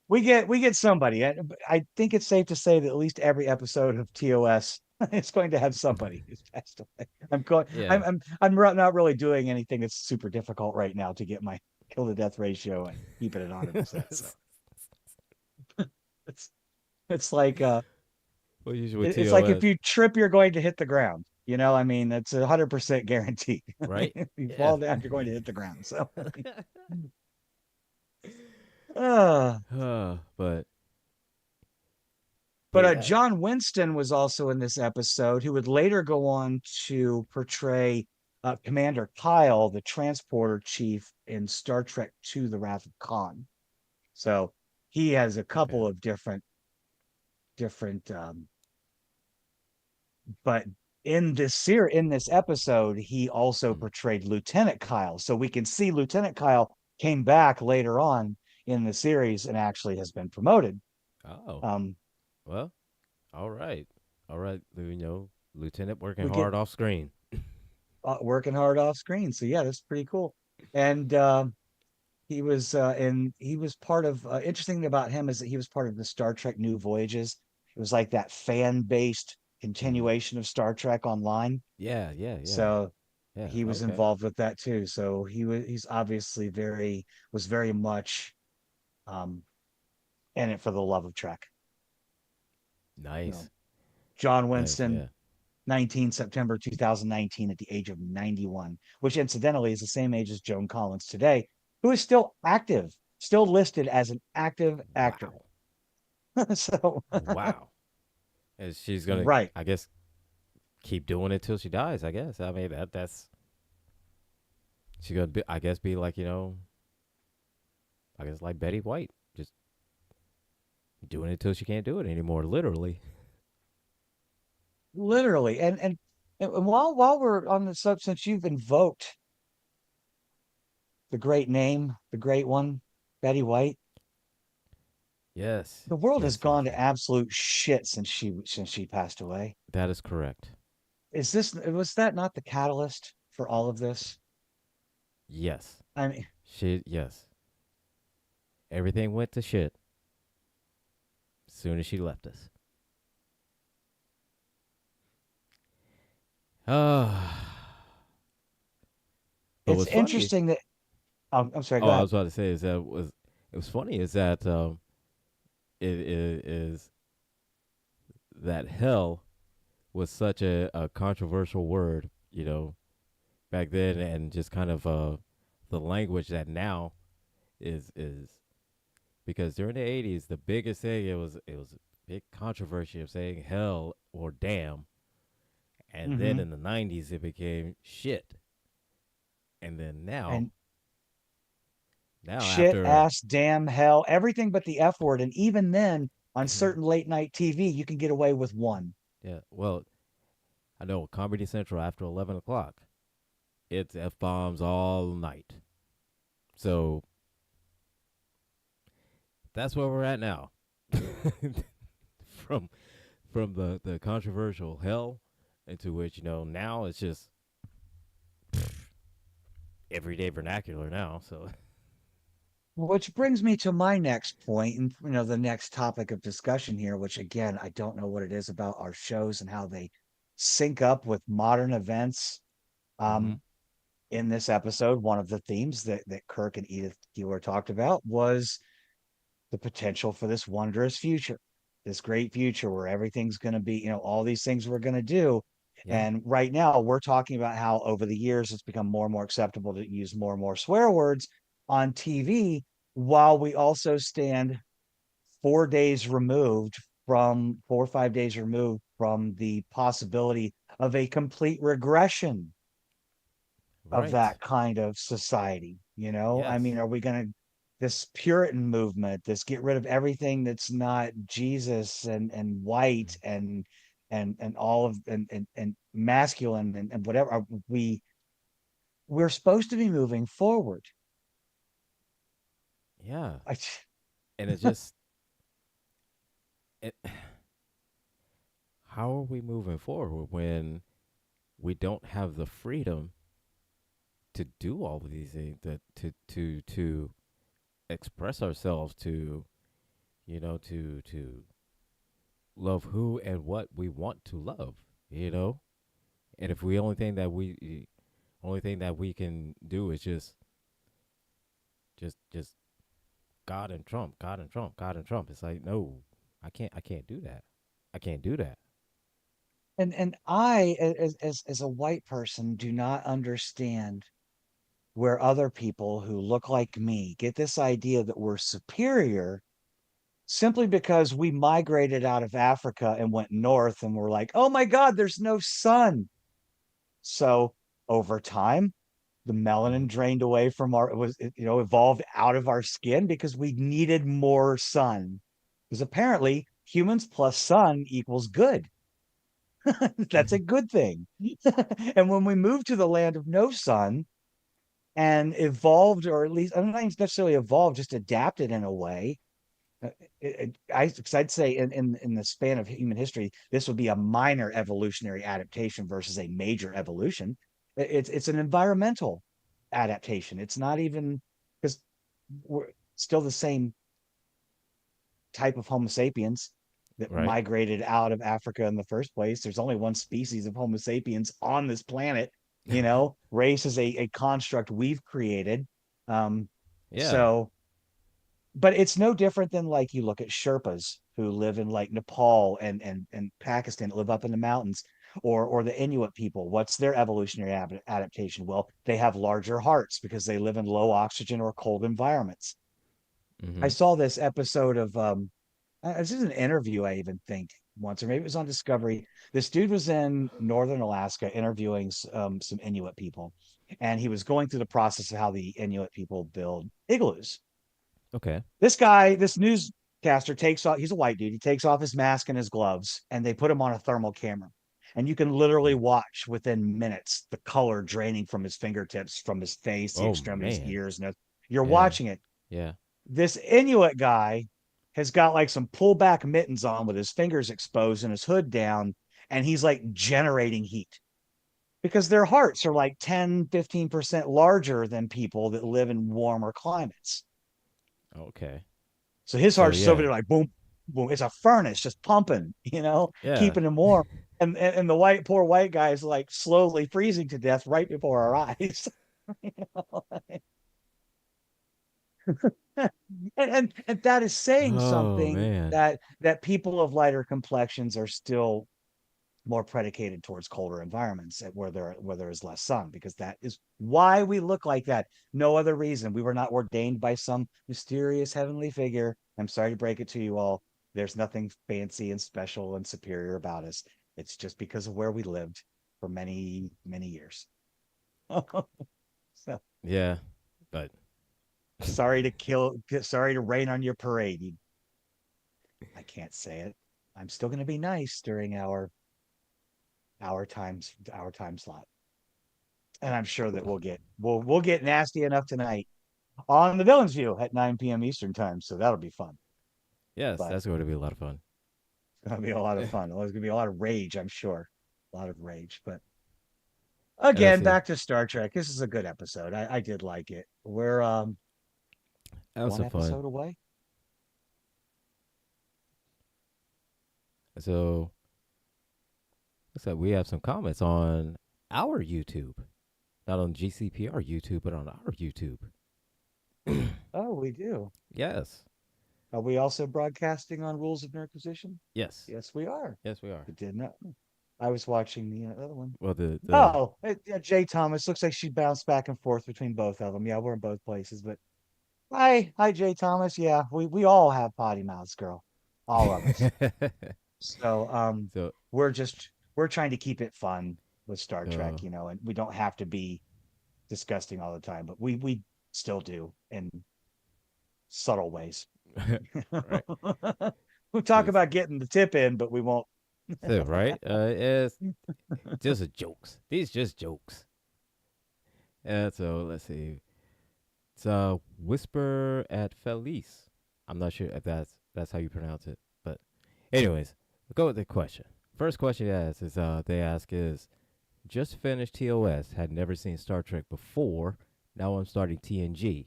we get somebody. I think it's safe to say that at least every episode of TOS is going to have somebody who's passed away. I'm going. Yeah. Not really doing anything that's super difficult right now to get my kill to death ratio and keeping it 100%. So it's it's like Well, usually with it's like if TOS, you trip, you're going to hit the ground. I mean, it's 100% guaranteed. right? If you Yeah. fall down, you're going to hit the ground. So, uh, but but yeah. John Winston was also in this episode, who would later go on to portray Commander Kyle, the transporter chief in Star Trek II: The Wrath of Khan. So he has a Okay. couple of different but in this episode, he also Mm. portrayed Lieutenant Kyle. So we can see Lieutenant Kyle came back later on in the series and actually has been promoted. Oh. Um, Well. All right. All right. Lieutenant working we get hard off screen. working hard off screen. So yeah, that's pretty cool. And he was part of interesting thing about him is that he was part of the Star Trek New Voyages. It was like that fan based Mm. continuation of Star Trek Online. Yeah. Yeah. Yeah. So Yeah. he was Okay. involved with that too. So he's obviously very much um in it for the love of Trek. So Nice. John Nice. Winston, Yeah. 19 September 2019 at the age of 91, which incidentally is the same age as Joan Collins today, who is still active, still listed as an active actor. Wow. So Wow. And she's gonna, right. I guess, keep doing it till she dies. I guess. I mean, that's she's gonna be. I guess be like I guess like Betty White, just doing it till she can't do it anymore. Literally. Literally. And while we're on the substance, you've invoked the great name, the great one, Betty White. Yes. The world has Yes. Yes. gone to Yes. absolute shit since she passed away. That is correct. Was that not the catalyst for all of this? Yes. I mean, Shit. Yes. Everything went to shit as soon as she left us. Ah. But it's what's funny? interesting that I'm sorry, Oh, go I ahead. was about to say is that it was funny is that it is that hell was such a controversial word, back then, and just kind of the language that now is because during the '80s, the biggest thing it was a big controversy of saying hell or damn, and then Mm-hmm. in the '90s it became shit, and then now And now shit, after ass, damn, hell, everything but the F word. And even then, on certain late night TV, you can get away with one. yeah, well, I know Comedy Central after 11 o'clock, it's f bombs all night, so that's where we're at now. from from the controversial hell into which now it's just everyday vernacular now. So Which brings me to my next point, and the next topic of discussion here, which again, I don't know what it is about our shows and how they sync up with modern events. mm-hmm. Um, in this episode, one of the themes that Kirk and Edith Keeler talked about was the potential for this wondrous future, this great future where everything's going to be, all these things we're going to do. Yeah. And right now, we're talking about how over the years it's become more and more acceptable to use more and more swear words on TV, while we also stand 4 days removed 4 or 5 days removed from the possibility of a complete regression of Right. that kind of society. I mean, Yes. are we going to, this Puritan movement, this get rid of everything that's not Jesus and white and all of and masculine and whatever, we're supposed to be moving forward. Yeah. I, And it just it, how are we moving forward when we don't have the freedom to do all of these things, to express ourselves, to to love who and what we want to love, you know? And if we only thing that we can do is just God and Trump, God and Trump, God and Trump. It's like, no, I can't do that. I can't do that. and I, as a white person, do not understand where other people who look like me get this idea that we're superior simply because we migrated out of Africa and went north and we're like, oh my God, there's no sun. So over time, the Hmm. melanin drained away from our, evolved out of our skin because we needed more sun. Because apparently humans plus sun equals good. That's a good thing. And when we moved to the land of no sun and evolved, or at least, I'm not necessarily evolved, just adapted in a way, I'd say in the span of human history, this would be a minor evolutionary adaptation versus a major evolution. It's an environmental adaptation. It's not even because we're still the same type of Homo sapiens that Right. migrated out of Africa in the first place. There's only one species of Homo sapiens on this planet. Race is a construct we've created. Um, Yeah. so but it's no different than, like, you look at Sherpas who live in like Nepal and Pakistan, live up in the mountains, or the Inuit people. What's their evolutionary adaptation? Well, they have larger hearts because they live in low oxygen or cold environments. I Hmm. saw this episode of this is an interview, I even think, once, or maybe it was on Discovery. This dude was in northern Alaska interviewing some Inuit people, and he was going through the process of how the Inuit people build igloos. Okay. This guy, this newscaster takes off, he's a white dude. He takes off his mask and his gloves and they put him on a thermal camera. And you can literally watch within minutes the color draining from his fingertips, from his face, the Oh extremities, man. ears. And you're Yeah. watching it. Yeah. This Inuit guy has got like some pullback mittens on with his fingers exposed and his hood down. And he's like generating heat because their hearts are like 10-15% larger than people that live in warmer climates. Okay. So his So heart's just over yeah. there like boom, boom. It's a furnace just pumping, Yeah. keeping him warm. And the poor white guy is like slowly freezing to death right before our eyes. And that is saying Oh something man. that people of lighter complexions are still more predicated towards colder environments where there is less sun, because that is why we look like that. No other reason. We were not ordained by some mysterious heavenly figure. I'm sorry to break it to you all. There's nothing fancy and special and superior about us. It's just because of where we lived for many, many years. So Yeah. But sorry to rain on your parade. I can't say it. I'm still going to be nice during our time slot, and I'm sure that we'll get nasty enough tonight on the Villains View at 9 p.m. Eastern time. So that'll be fun. yes, But that's going to be a lot of fun. that'll be a lot of fun. There's gonna be a lot of rage, I'm sure. A lot of rage. But And I again, see. back to Star Trek. This is a good episode. I did like it. We're That was one some fun. episode away. So looks like we have some comments on our YouTube. not on GCPR YouTube, but on our YouTube. Oh, we do. Yes, Are we also broadcasting on Rules of Nerdquisition? yes, Yes, we are. yes, we are. I did not. I was watching the other one. Well, the Oh, yeah, Jay Thomas. Looks like she bounced back and forth between both of them. Yeah, we're in both places. But hi, Jay Thomas. Yeah, we all have potty mouths, girl. All of us. So so we're trying to keep it fun with Star Trek, so you know, and we don't have to be disgusting all the time, but we still do in subtle ways. right. We So talk about getting the tip in, but we won't. right. It's just jokes. These just jokes. So let's see. It's Whisper at Felice. I'm not sure if that's how you pronounce it, but anyways, we'll go with the question. First question they ask is just finished TOS, had never seen Star Trek before. Now I'm starting TNG.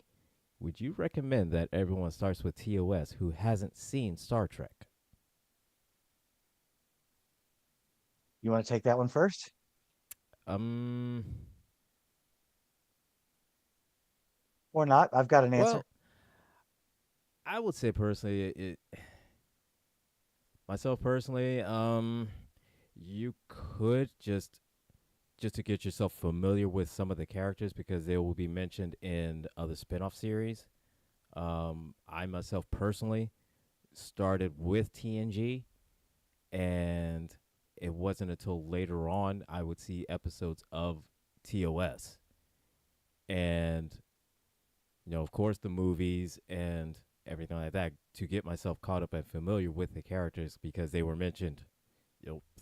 Would you recommend that everyone starts with TOS who hasn't seen Star Trek? You want to take that one first Um, or not? I've got an answer. well, I would say personally, myself personally, you could just to get yourself familiar with some of the characters because they will be mentioned in other spin-off series. I myself personally started with TNG, and it wasn't until later on I would see episodes of TOS, and of course, the movies and everything like that to get myself caught up and familiar with the characters because they were mentioned,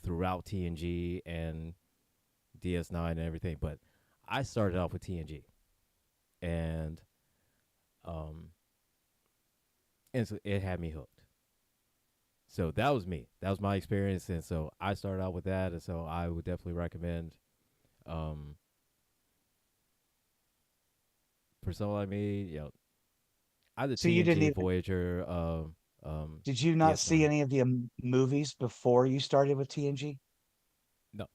throughout TNG and DS9 and everything. But I started off with TNG, and um, and so it had me hooked. So that was me. That was my experience, and so I started out with that, and so I would definitely recommend, um, for someone like me, either So you didn't TNG, even Voyager, did you not see DS9. any of the movies before you started with TNG? No,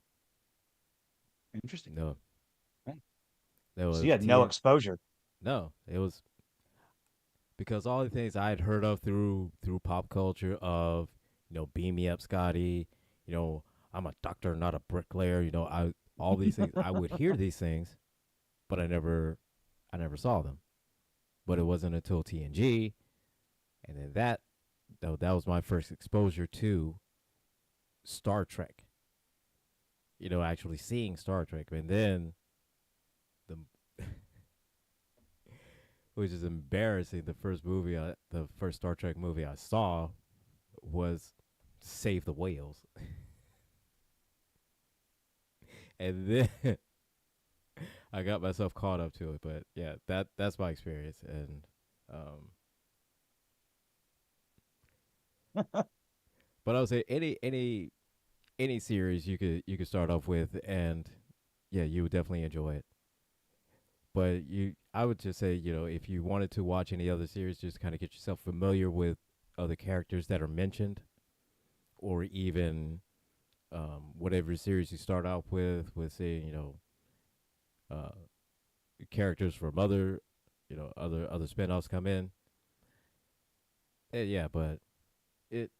Interesting. no, Right. there So you was had no TN. exposure. No, it was because all the things I had heard of through pop culture of beam me up, Scotty. You know, I'm a doctor, not a bricklayer. I all these things I would hear these things, but I never saw them. But it wasn't until TNG, and then that was my first exposure to Star Trek. Actually seeing Star Trek, and then the which is embarrassing. The first Star Trek movie I saw was Save the Whales, and then I got myself caught up to it. But yeah, that's my experience, and um, but I would say any series you could start off with, and yeah, you would definitely enjoy it. But I would just say, if you wanted to watch any other series, just kind of get yourself familiar with other characters that are mentioned, or even whatever series you start out with seeing, uh, characters from other spinoffs come in. Yeah, but it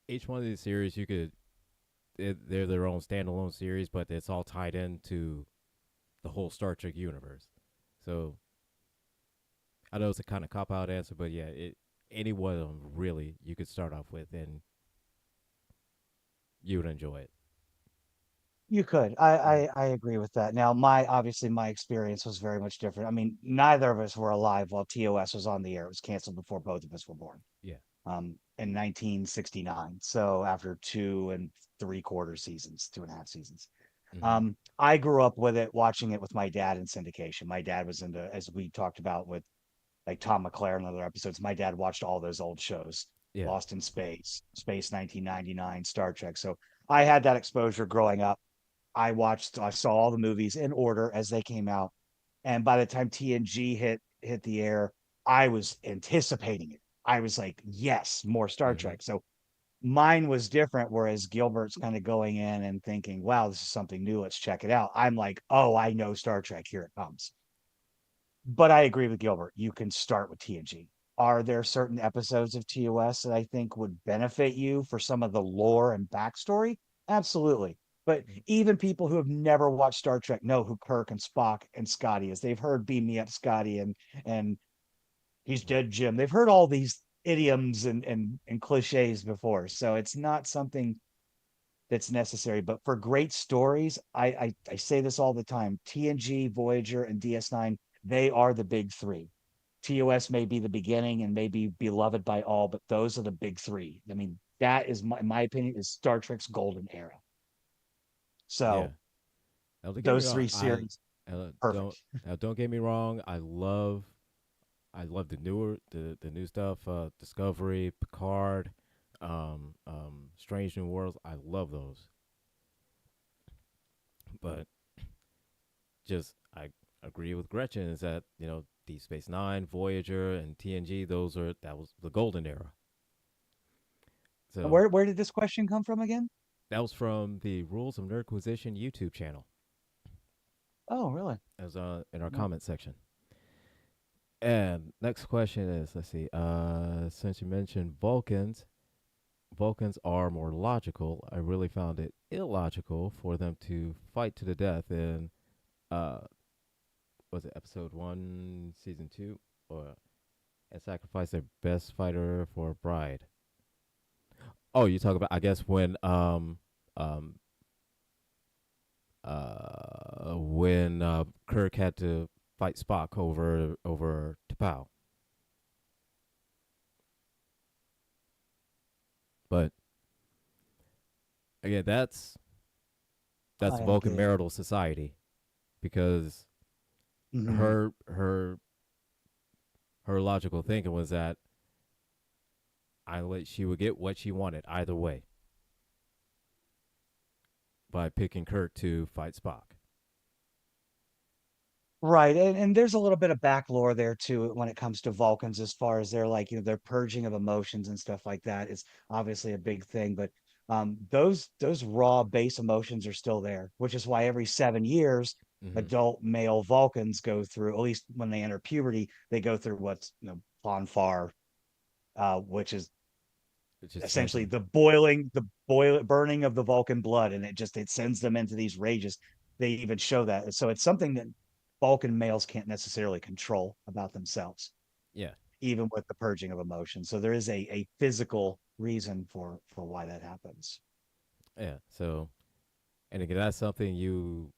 each one of these series they're their own standalone series, but it's all tied into the whole Star Trek universe. So I know it's a kind of cop out answer, but yeah, any one of them really you could start off with, and you would enjoy it. You could. Mm. I agree with that. Now, my obviously my experience was very much different. I mean, neither of us were alive while TOS was on the air. It was canceled before both of us were born. Yeah. In 1969. So after 2 and 3/4 seasons, 2.5 seasons. Mm-hmm. I grew up with it, watching it with my dad in syndication. My dad was into, as we talked about with like Tom McClare and other episodes. My dad watched all those old shows, Yeah. Lost in Space, Space 1999, Star Trek. So I had that exposure growing up. I saw all the movies in order as they came out. And by the time TNG hit the air, I was anticipating it. I was like, yes, more Star Mm-hmm. Trek. So Mine was different, whereas Gilbert's kind of going in and thinking, wow, this is something new. Let's check it out. I'm like, oh, I know Star Trek. Here it comes. But I agree with Gilbert. You can start with TNG. Are there certain episodes of TOS that I think would benefit you for some of the lore and backstory? Absolutely. But even people who have never watched Star Trek know who Kirk and Spock and Scotty is. They've heard "Beam Me Up, Scotty" and "He's dead, Jim." They've heard all these idioms and cliches before, so it's not something that's necessary. But for great stories, I say this all the time: TNG, Voyager, and DS9, they are the big three. TOS may be the beginning and may be beloved by all, but those are the big three. I mean, that is my opinion is Star Trek's golden era. Yeah. So Now, don't get me those wrong. three series, Don't perfect. don't get me wrong. I love the new stuff. Discovery, Picard, Strange New Worlds. I love those. But just I agree with Gretchen is that Deep Space Nine, Voyager, and TNG. That was the golden era. So Where did this question come from again? that was from the Rules of Nerdquisition YouTube channel, Oh, really? as in our No. comment section. And next question is, let's see. Since you mentioned Vulcans are more logical. I really found it illogical for them to fight to the death in uh was it episode 1 season 2 or and sacrifice their best fighter for a bride. Oh, you talk about I guess um when Kirk had to fight Spock over T'Pau. But again, that's I Vulcan get it. marital society because Mhm. her her her logical thinking was that she would get what she wanted either way by picking Kirk to fight Spock. Right. And there's a little bit of back lore there too when it comes to Vulcans, as far as their like, their purging of emotions and stuff like that is obviously a big thing. But those raw base emotions are still there, which is why every 7 years, Mm-hmm. adult male Vulcans go through, at least when they enter puberty, they go through what's Ponfar, which is It just sends essentially them. the burning of the Vulcan blood, and it sends them into these rages. They even show that, so it's something that Vulcan males can't necessarily control about themselves, Yeah, even with the purging of emotion. So there is a physical reason for why that happens. yeah. So, and again, that's something you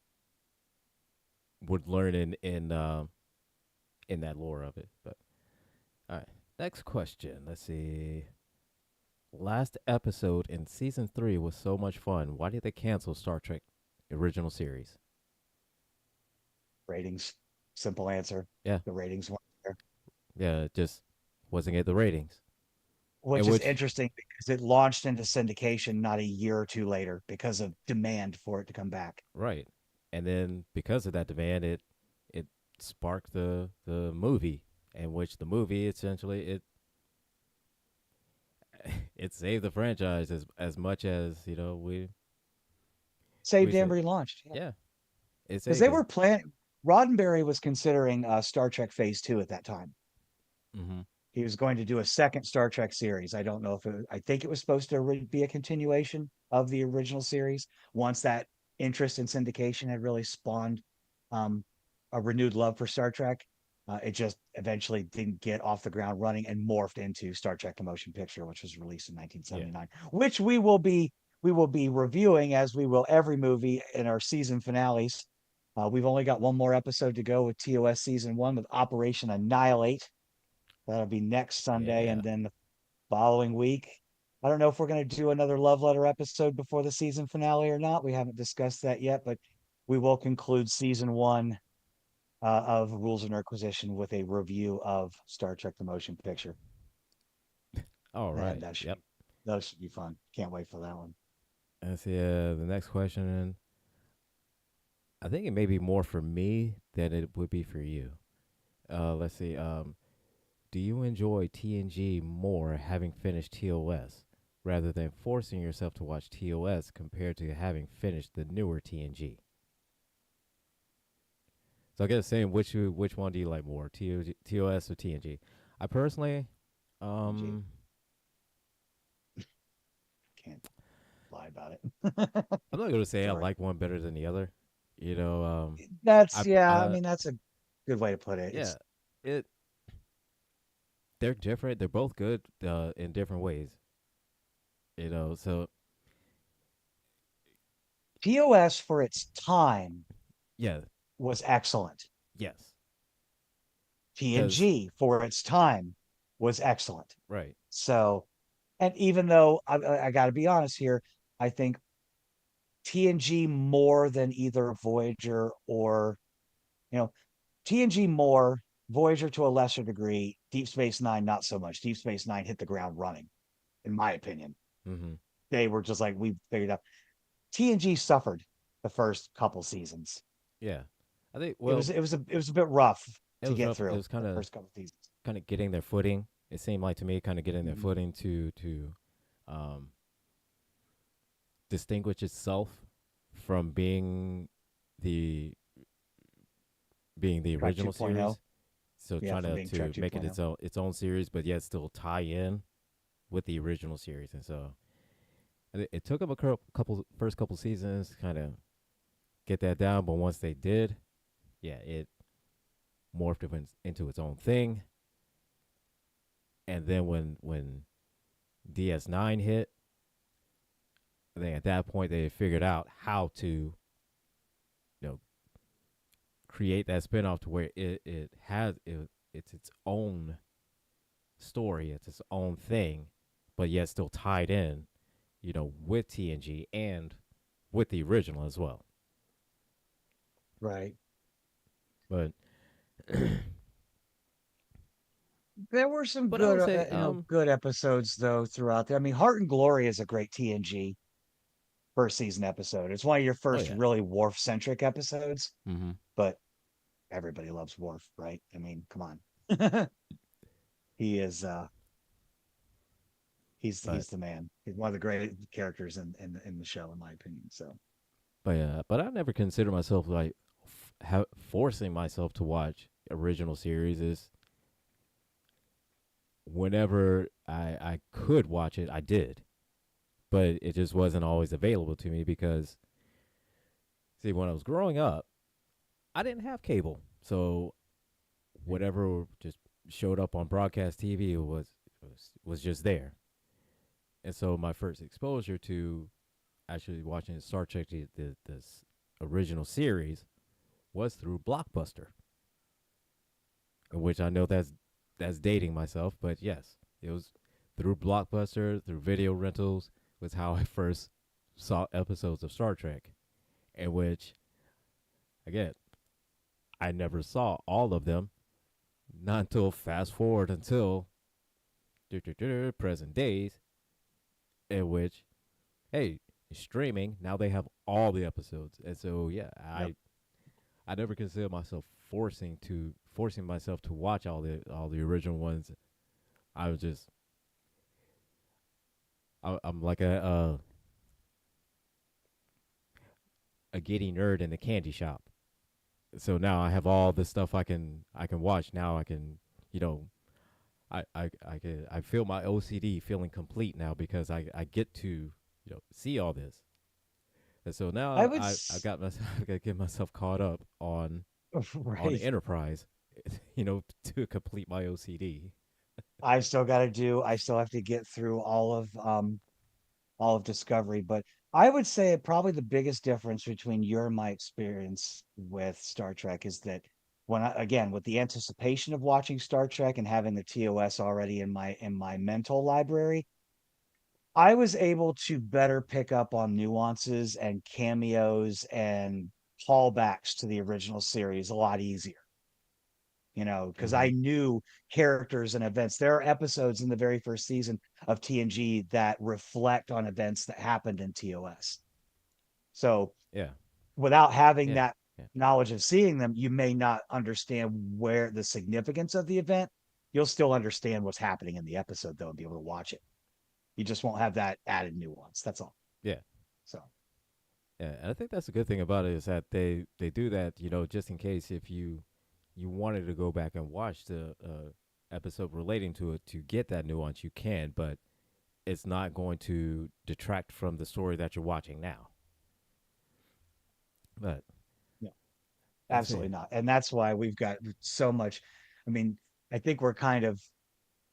would learn in that lore of it. But all right, next question. Let's see. Last episode in season 3 was so much fun. Why did they cancel Star Trek original series? Ratings, simple answer. Yeah, The ratings weren't there, yeah, it just wasn't get the ratings. And which is which interesting because it launched into syndication not a year or two later because of demand for it to come back. right, and then because of that demand, it sparked the movie, in which the movie essentially it saved the franchise as much as we Saved and said. relaunched, yeah, Yeah, it because saved they it. were planning. Roddenberry was considering Star Trek Phase 2 at that time. Mm-hmm. He was going to do a second Star Trek series. I don't know if I think it was supposed to be a continuation of the original series once that interest in syndication had really spawned um, a renewed love for Star Trek. It just eventually didn't get off the ground running and morphed into Star Trek: The Motion Picture, which was released in Yeah, 1979, which we will be reviewing, as we will every movie in our season finales. We've only got one more episode to go with TOS season one with Operation Annihilate. That'll be next Sunday. yeah. And then the following week, I don't know if we're going to do another love letter episode before the season finale or not. We haven't discussed that yet, but we will conclude season one of Rules of Nerdquisition with a review of Star Trek: The Motion Picture, All and right. Yep. that should be fun. Can't wait for that one. Let's see. The next question. I think it may be more for me than it would be for you. Let's see. Do you enjoy TNG more having finished TOS? rather than forcing yourself to watch TOS compared to having finished the newer TNG. So I guess saying which one do you like more, TOS or TNG? I personally, TNG. um, Can't lie about it. I'm not gonna say I Sorry. like one better than the other. You know, That's I, yeah. I I, mean, that's a good way to put it. yeah, It's it they're different. They're both good in different ways. You know, so TOS for its time yeah, was excellent. yes, because TNG for its time was excellent. right, So, and even though I got to be honest here, I think TNG more than either Voyager or, you know, TNG more, Voyager to a lesser degree, Deep Space Nine not so much. Deep Space Nine hit the ground running, in my opinion. mm-hmm, They were just like, we figured out. TNG suffered the first couple seasons. yeah. I think It well, was it was a bit rough it to was get rough. It through was the first couple seasons. kind of getting their footing. It seemed like to me, kind of getting their Mhm. footing to um, distinguish itself from the the Trek original 2.0. series. So Yeah, trying from being Trek to make it 2.0. its own series, but yet still tie in with the original series. And so it took them a couple first couple seasons to kind of get that down, but once they did, yeah, it morphed into its own thing. And then when DS9 hit, I think at that point they figured out how to know create that spinoff to where it's its own story, it's its own thing, but yet still tied in, with TNG and with the original as well. Right. But There were some but I good, would say, good episodes though throughout there. I mean, Heart and Glory is a great TNG first season episode. It's one of your oh first yeah, really Worf centric episodes, mm-hmm. but everybody loves Worf, right? I mean, come on. He is But he's the man. He's one of the great characters in the show, in my opinion. So yeah, but I never consider myself like forcing myself to watch original series. Is whenever I could watch it, I did, but it just wasn't always available to me because see, when I was growing up, I didn't have cable, so whatever just showed up on broadcast TV was just there. And so my first exposure to actually watching Star Trek, this original series, was through Blockbuster, in which I know that's dating myself, but yes, it was through Blockbuster, through video rentals, was how I first saw episodes of Star Trek, in which, again, I never saw all of them, not until fast forward until present days, in which, hey, streaming, now they have all the episodes. And so, yeah, yep. I never consider myself forcing myself to watch all the original ones. I was just I'm like a giddy nerd in the candy shop. So now I have all this stuff I can watch. Now I can, you know, I feel my OCD feeling complete now because I get to, see all this. And so I now would I got myself I got to get myself caught up on right. Enterprise, to complete my OCD. I still have to get through all of Discovery, but I would say probably the biggest difference between your and my experience with Star Trek is that again, with the anticipation of watching Star Trek and having the TOS already in my mental library, I was able to better pick up on nuances and cameos and callbacks to the original series a lot easier, because Mm-hmm. I knew characters and events. There are episodes in the very first season of TNG that reflect on events that happened in TOS. So Yeah, without having yeah, that yeah, knowledge of seeing them, you may not understand where the significance of the event. You'll still understand what's happening in the episode though and be able to watch it. You just won't have that added nuance. That's all. Yeah. So Yeah, and I think that's a good thing about it is that they do that, just in case if you wanted to go back and watch the episode relating to it to get that nuance, you can, but it's not going to detract from the story that you're watching now. But yeah, let's see. absolutely not. And that's why we've got so much. I mean, I think we're kind of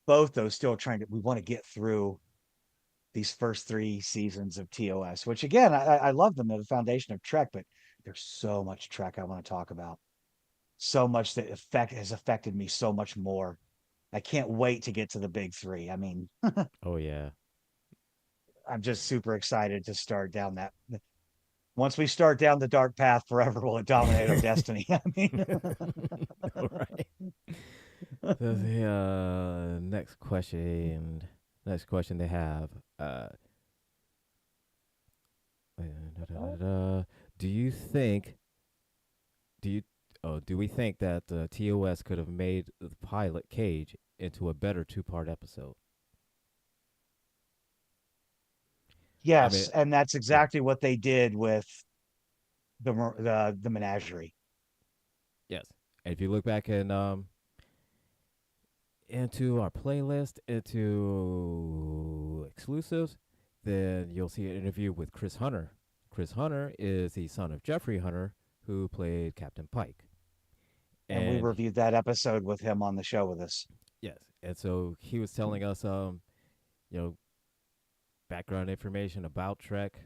both though still trying to we want to get through these first three seasons of TOS, which again, I love them. They're the foundation of Trek, but there's so much Trek I want to talk about. So much that has affected me so much more. I can't wait to get to the big three. I mean, Oh yeah. I'm just super excited to start down that. Once we start down the dark path, forever will it dominate our destiny. I mean, Right. So the next question they have. Do you think do you do we think that TOS could have made the pilot Cage into a better two-part episode? I mean, yes, and that's yeah, exactly what they did with the menagerie. yes. And if you look back in into our playlist, into exclusives, then you'll see an interview with Chris Hunter. Chris Hunter is the son of Jeffrey Hunter, who played Captain Pike. And we And reviewed that episode with him on the show with us. yes, and so he was telling us, you know, background information about Trek,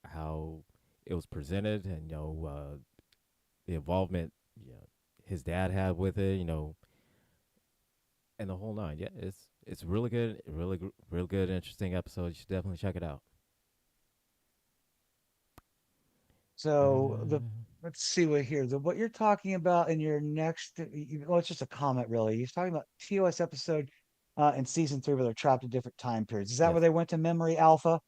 how it was presented, and the involvement, his dad had with it, and the whole nine. Yeah, it's really good, real good, interesting episode. You should definitely check it out. So the Uh, let's see what here. What you're talking about in your next, well, it's just a comment really. You're talking about TOS episode in season three where they're trapped at different time periods. Is that where yes. they went to Memory Alpha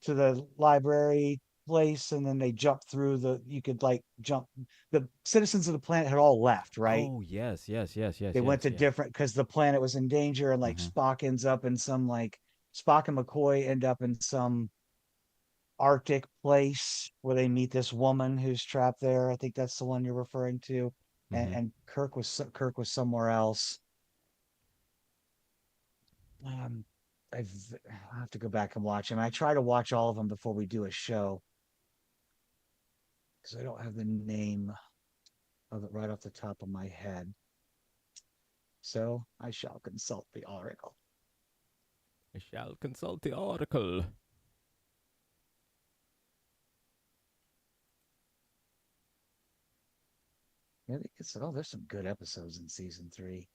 to the library place and then they jumped through you could like jump. The citizens of the planet had all left, right? Oh yes, yes, yes, yes, They went yes, to yeah. different because the planet was in danger and like Mm-hmm. Spock ends up in some like Spock and McCoy end up in some Arctic place where they meet this woman who's trapped there. I think that's the one you're referring to. And Mm-hmm. Kirk was somewhere else. Um, I've I have to go back and watch them. I try to watch all of them before we do a show because I don't have the name of it right off the top of my head. So I shall consult the article. I shall consult the article. Yeah, there's some good episodes in season three.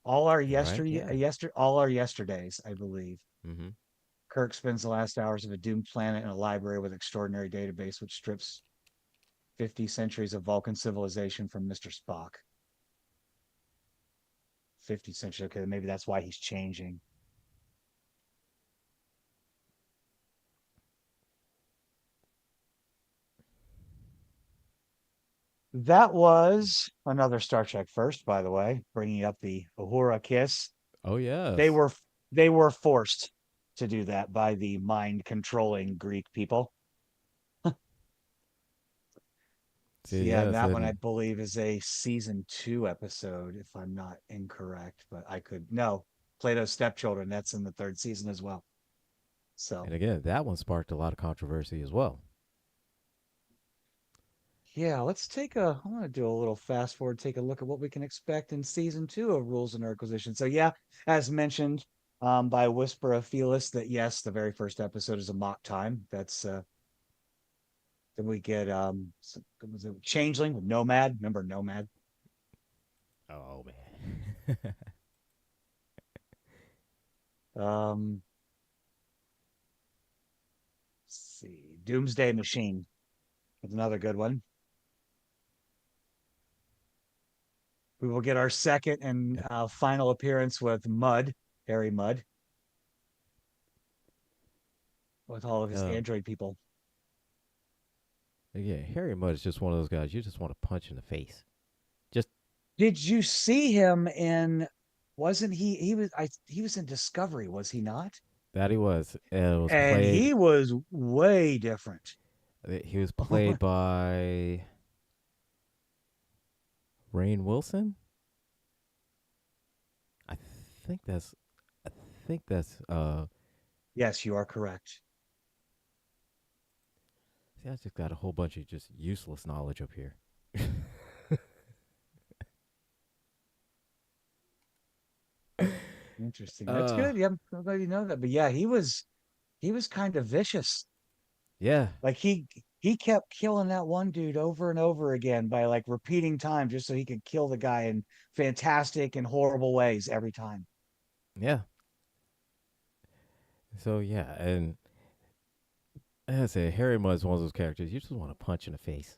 All our Right? Yeah. all our yesterdays, I believe. Mm-hmm. Kirk spends the last hours of a doomed planet in a library with extraordinary database, which strips 50 centuries of Vulcan civilization from Mr. Spock. 50 centuries. Okay, maybe that's why he's changing. That was another Star Trek first, by the way, bringing up the Uhura kiss. Oh They yes. were they were forced to do that by the mind controlling Greek people. So See, yeah, and yes, that one I and believe is a season two episode, if I'm not incorrect. But I could no Plato's stepchildren. That's in the third season as well. So and again, that one sparked a lot of controversy as well. yeah, I want to do a little fast forward, take a look at what we can expect in season two of Rules and Nerdquisition. So yeah, as mentioned by a whisper of Felis, that yes, the very first episode is a mock time. That's then we get was it Changeling with Nomad. Remember Nomad? Oh man. Um, let's see, Doomsday Machine is another good one. We will get our second and Yep. final appearance with Mud, Harry Mudd, with all of his Um, android people. yeah, Harry Mudd is just one of those guys you just want to punch in the face. Just Did you see him in? wasn't he was in Discovery, was he not? That he was. And it was And played. he was way different. He was played by Rainn Wilson. I think that's. I think that's. Yes, you are correct. See, I just got a whole bunch of just useless knowledge up here. Interesting. That's uh, good. Yeah, I'm glad you know that. But yeah, he was kind of vicious. yeah, Like he kept killing that one dude over and over again by like repeating time just so he could kill the guy in fantastic and horrible ways every time. yeah. So yeah, and as I said, Harry Mudd's one of those characters you just want to punch in the face.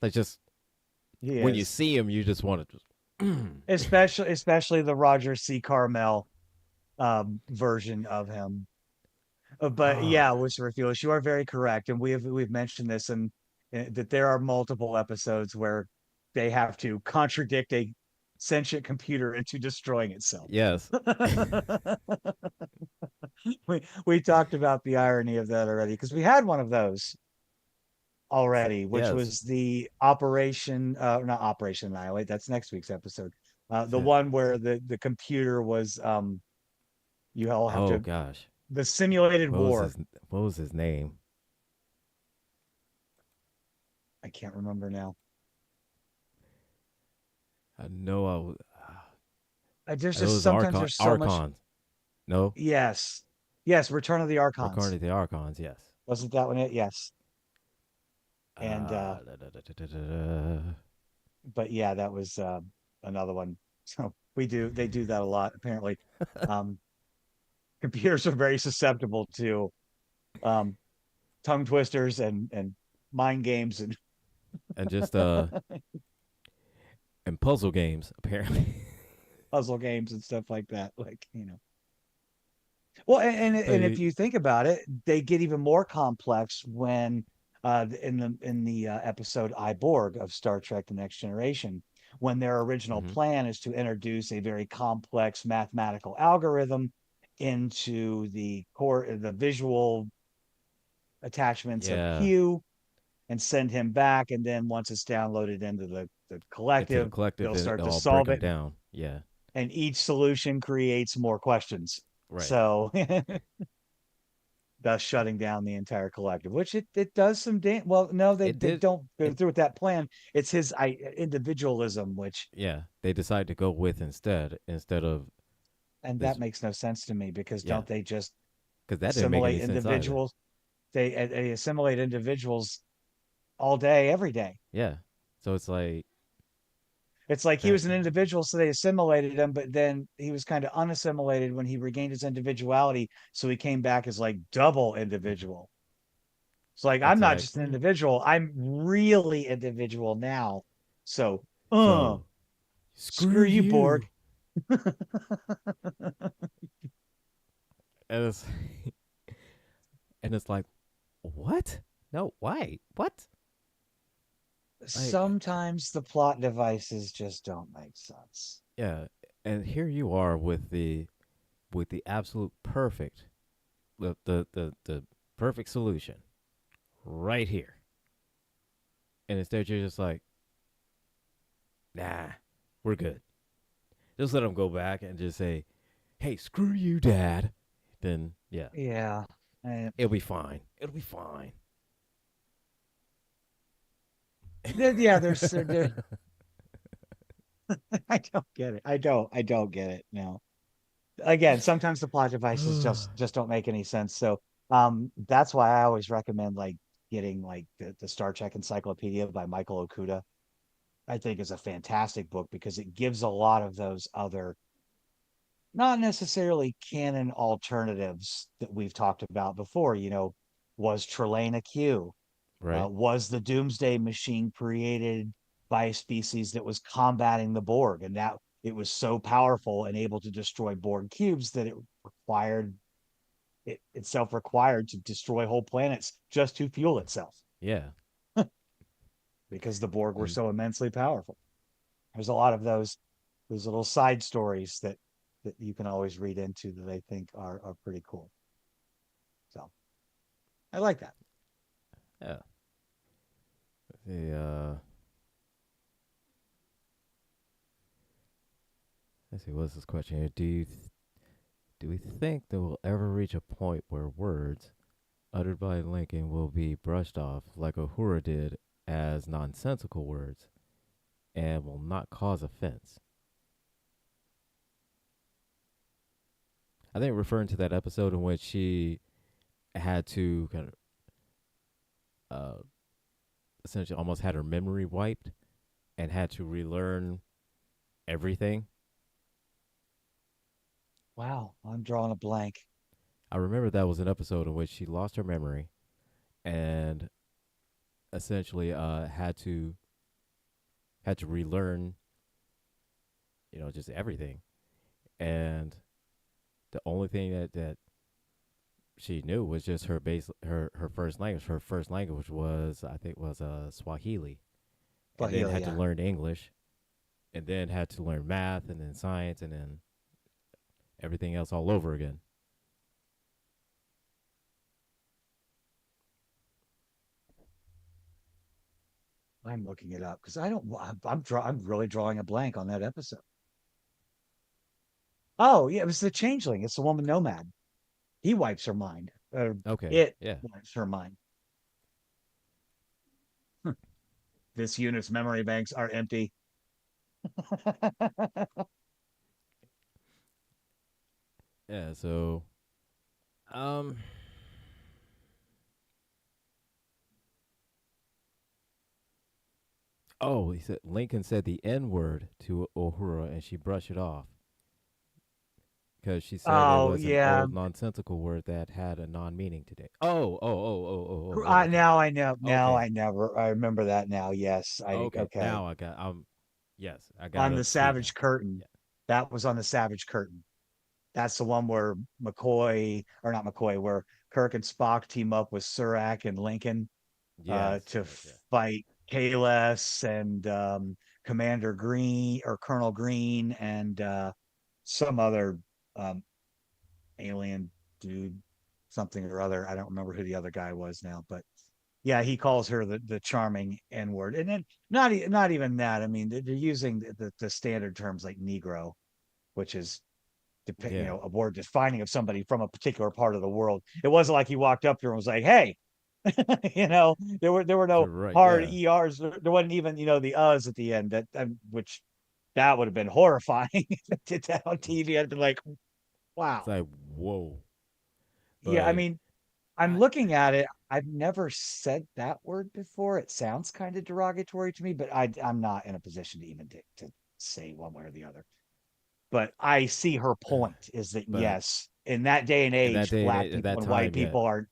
Like just He when you is. see him, you just want to just. Especially the Roger C. Carmel version of him. But yeah, Ah, Lucifer Felix, you are very correct, and we've mentioned this, and that there are multiple episodes where they have to contradict a sentient computer into destroying itself. yes, We talked about the irony of that already because we had one of those already, which yes, was the Operation, not Operation Annihilate. That's next week's episode. The yes. one where the computer was, you all have Oh to, gosh, the simulated what was war. his what was his name? I can't remember now. I know There's it just was sometimes there's so much. Archon. No, Yes, yes, Return of the Return Archons. of the Archons. Yes. Wasn't that one it? Yes. And Da, da, da, da, da, da. but yeah, that was another one. So they do that a lot apparently. Um, computers are very susceptible to um tongue twisters and mind games and And just and puzzle games apparently. puzzle games and stuff like that. Like, well, So and if you think about it, they get even more complex when in the episode I, Borg of Star Trek: The Next Generation, when their original mhm. plan is to introduce a very complex mathematical algorithm into the visual attachments of Yeah, Q and send him back, and then once it's downloaded into the into the collective, collective, they'll and start to I'll break solve them it, down. Yeah, and each solution creates more questions. right. So thus shutting down the entire collective, which it does some well, no, It they did. don't go It through with that plan. It's his individualism, which, yeah. They decided to go with instead of and that this. makes no sense to me because Yeah, don't they just because that didn't make assimilate any sense either. individuals? They assimilate individuals all day, every day. Yeah. So it's like It's like he that. was an individual, so they assimilated him, but then he was kind of unassimilated when he regained his individuality. So he came back as like double individual. It's like, I'm It's not like just an individual, I'm really individual now. So, uh, so. Screw screw you, Borg. you. And it's and it's like what? No, why? What? Like Sometimes the plot devices just don't make sense. yeah. And here you are with the absolute perfect the perfect solution right here. And instead you're just like, nah, we're good. Just let them go back and just say, hey, screw you, Dad. Then yeah, Yeah. Uh, it'll be fine. It'll be fine. yeah, there, I don't get it. I don't get it. No. Again, sometimes the plot devices just don't make any sense. So that's why I always recommend like getting like the Star Trek Encyclopedia by Michael Okuda. I think is a fantastic book because it gives a lot of those other, not necessarily canon alternatives that we've talked about before. Was Trelane a Q? Right? Was the Doomsday Machine created by a species that was combating the Borg, and that it was so powerful and able to destroy Borg cubes that required it itself required to destroy whole planets just to fuel itself Yeah. because the Borg were And so immensely powerful. There's a lot of those. There's little side stories that you can always read into that I think are pretty cool. So I like that. Yeah. The let's see. What's this question here? Do we think that we'll ever reach a point where words uttered by Lincoln will be brushed off like Uhura did as nonsensical words and will not cause offense? I think referring to that episode in which she had to kind of essentially almost had her memory wiped and had to relearn everything. Wow, I'm drawing a blank. I remember that was an episode in which she lost her memory and essentially had to relearn, just everything. And the only thing that she knew was just her first language. Her first language was, I think, was Swahili, and then had to Bahelia. learn English, and then had to learn math, and then science, and then everything else all over again. I'm looking it up because I don't. I'm really drawing a blank on that episode. Oh yeah, it was the changeling. It's the woman nomad. He wipes her mind. Okay, It yeah. wipes her mind. This unit's memory banks are empty. Yeah, so um oh, he said Lincoln said the N word to Uhura and she brushed it off because she said it Oh was an yeah. old nonsensical word that had a non-meaning today. Oh, okay. Now I know. Now Okay. I never. I remember that now. Yes. I Okay. okay. Now I got yes, I got On up the to speed Savage now. Curtain. Yeah. That was on the Savage Curtain. That's the one where McCoy or not McCoy, where Kirk and Spock team up with Surak and Lincoln Yes, to yes, yeah. fight Kahless and Commander Green or Colonel Green and some other um, alien dude, something or other. I don't remember who the other guy was now, but yeah, he calls her the charming N word, and then not even that. I mean, they're using the standard terms like Negro, which is Yeah. a word defining of somebody from a particular part of the world. It wasn't like he walked up to her and was like, "Hey," there were So no right, hard yeah. ers. There wasn't even the us at the end. Which that would have been horrifying. If I did that on TV, I'd been like, It's "Wow." like whoa. Yeah, I But mean, I'm I looking at it. I've never said that word before. It sounds kind of derogatory to me, but I'm not in a position to even to say one way or the other. But I see her point is that but yes, in that day and in that age, day and black age, at people that and white time, yeah. people are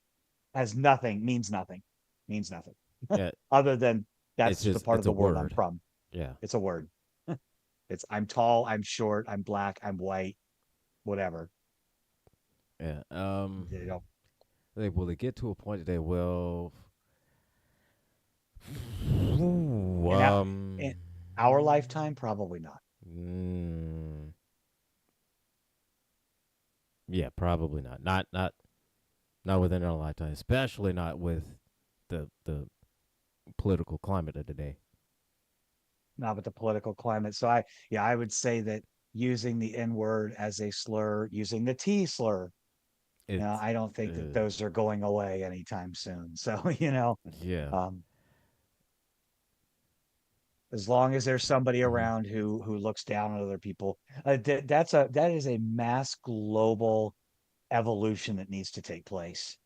has nothing, means nothing, Yeah. other than It's that's the just part of it's a the world I'm word. from. Yeah. It's a word. It's I'm tall, I'm short, I'm black, I'm white, whatever. Yeah. You know, Like, will it get to a point that they will in our, in our lifetime, probably not. mm, yeah, probably not. Not within our lifetime, especially not with the political climate of today. Not with the political climate. So I would say that using the N word as a slur, using the T slur, It's I don't think that those are going away anytime soon. So, yeah. um, as long as there's somebody Hmm. around who looks down on other people, that is a mass global evolution that needs to take place.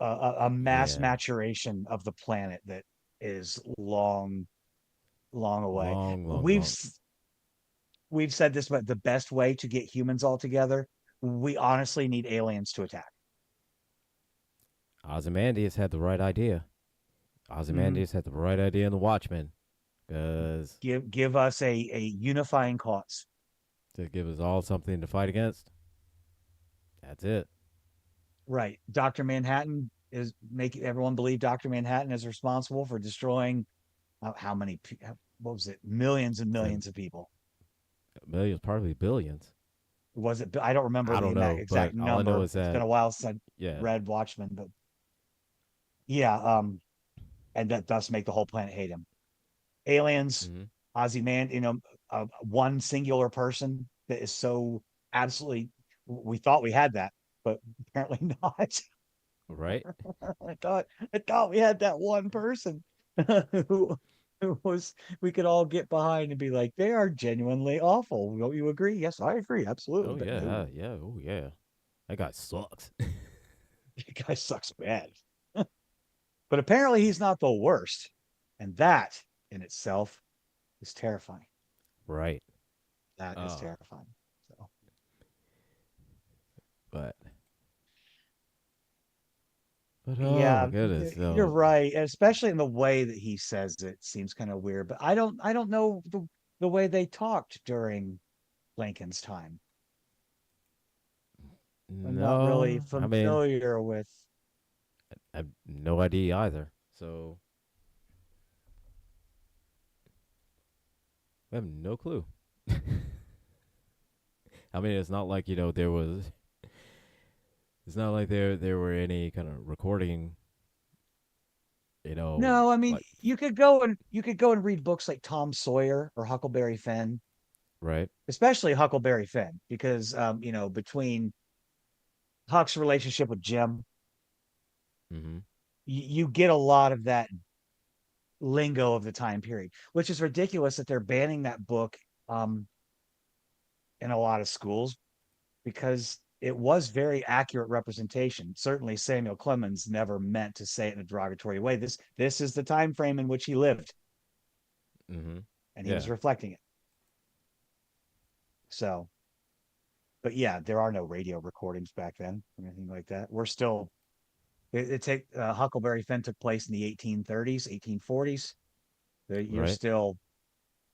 A mass Yeah. maturation of the planet that is long away. Long, long, We've long. s- we've said this, but the best way to get humans all together, we honestly need aliens to attack. Ozymandias had the right idea. Mhm. Ozymandias had the right idea in the Watchmen, because Give us a unifying cause. to give us all something to fight against. That's it. Right. Dr. Manhattan is making everyone believe Dr. Manhattan is responsible for destroying how many, what was it? Millions and It's a millions of people. millions, probably billions. Was it? I don't remember I the don't know, exact but all I know number. is It's been that a while since I yeah. read Watchmen, but yeah. And that does make the whole planet hate him. Aliens, Hmm. Ozyman, one singular person that is so absolutely. We thought we had that, but apparently not. Right? I thought we had that one person who who was we could all get behind and be like, they are genuinely awful. Don't you agree? Yes, I agree, absolutely. Oh But yeah, no, yeah. Oh yeah. That guy sucks. the guy sucks bad. But apparently he's not the worst. And that in itself is terrifying. Right. That is Uh, terrifying. So but oh yeah, my goodness. you're So right. And especially in the way that he says it seems kind of weird. But I don't know the way they talked during Lincoln's time. I'm not really no, I mean, familiar with. I have no idea either. So I have no clue. I mean, it's not like there was. It's not like there were any kind of recording. No, I mean Like you could go and read books like Tom Sawyer or Huckleberry Finn, right. especially Huckleberry Finn, because between Huck's relationship with Jim, Mm-hmm. you get a lot of that lingo of the time period, which is ridiculous that they're banning that book um, in a lot of schools because it was very accurate representation. Certainly, Samuel Clemens never meant to say it in a derogatory way. This is the time frame in which he lived, Mm-hmm. and he was Yeah. reflecting it. So, but yeah, there are no radio recordings back then or anything like that. We're still it take Huckleberry Finn took place in the 1830s, 1840s. You're Right. still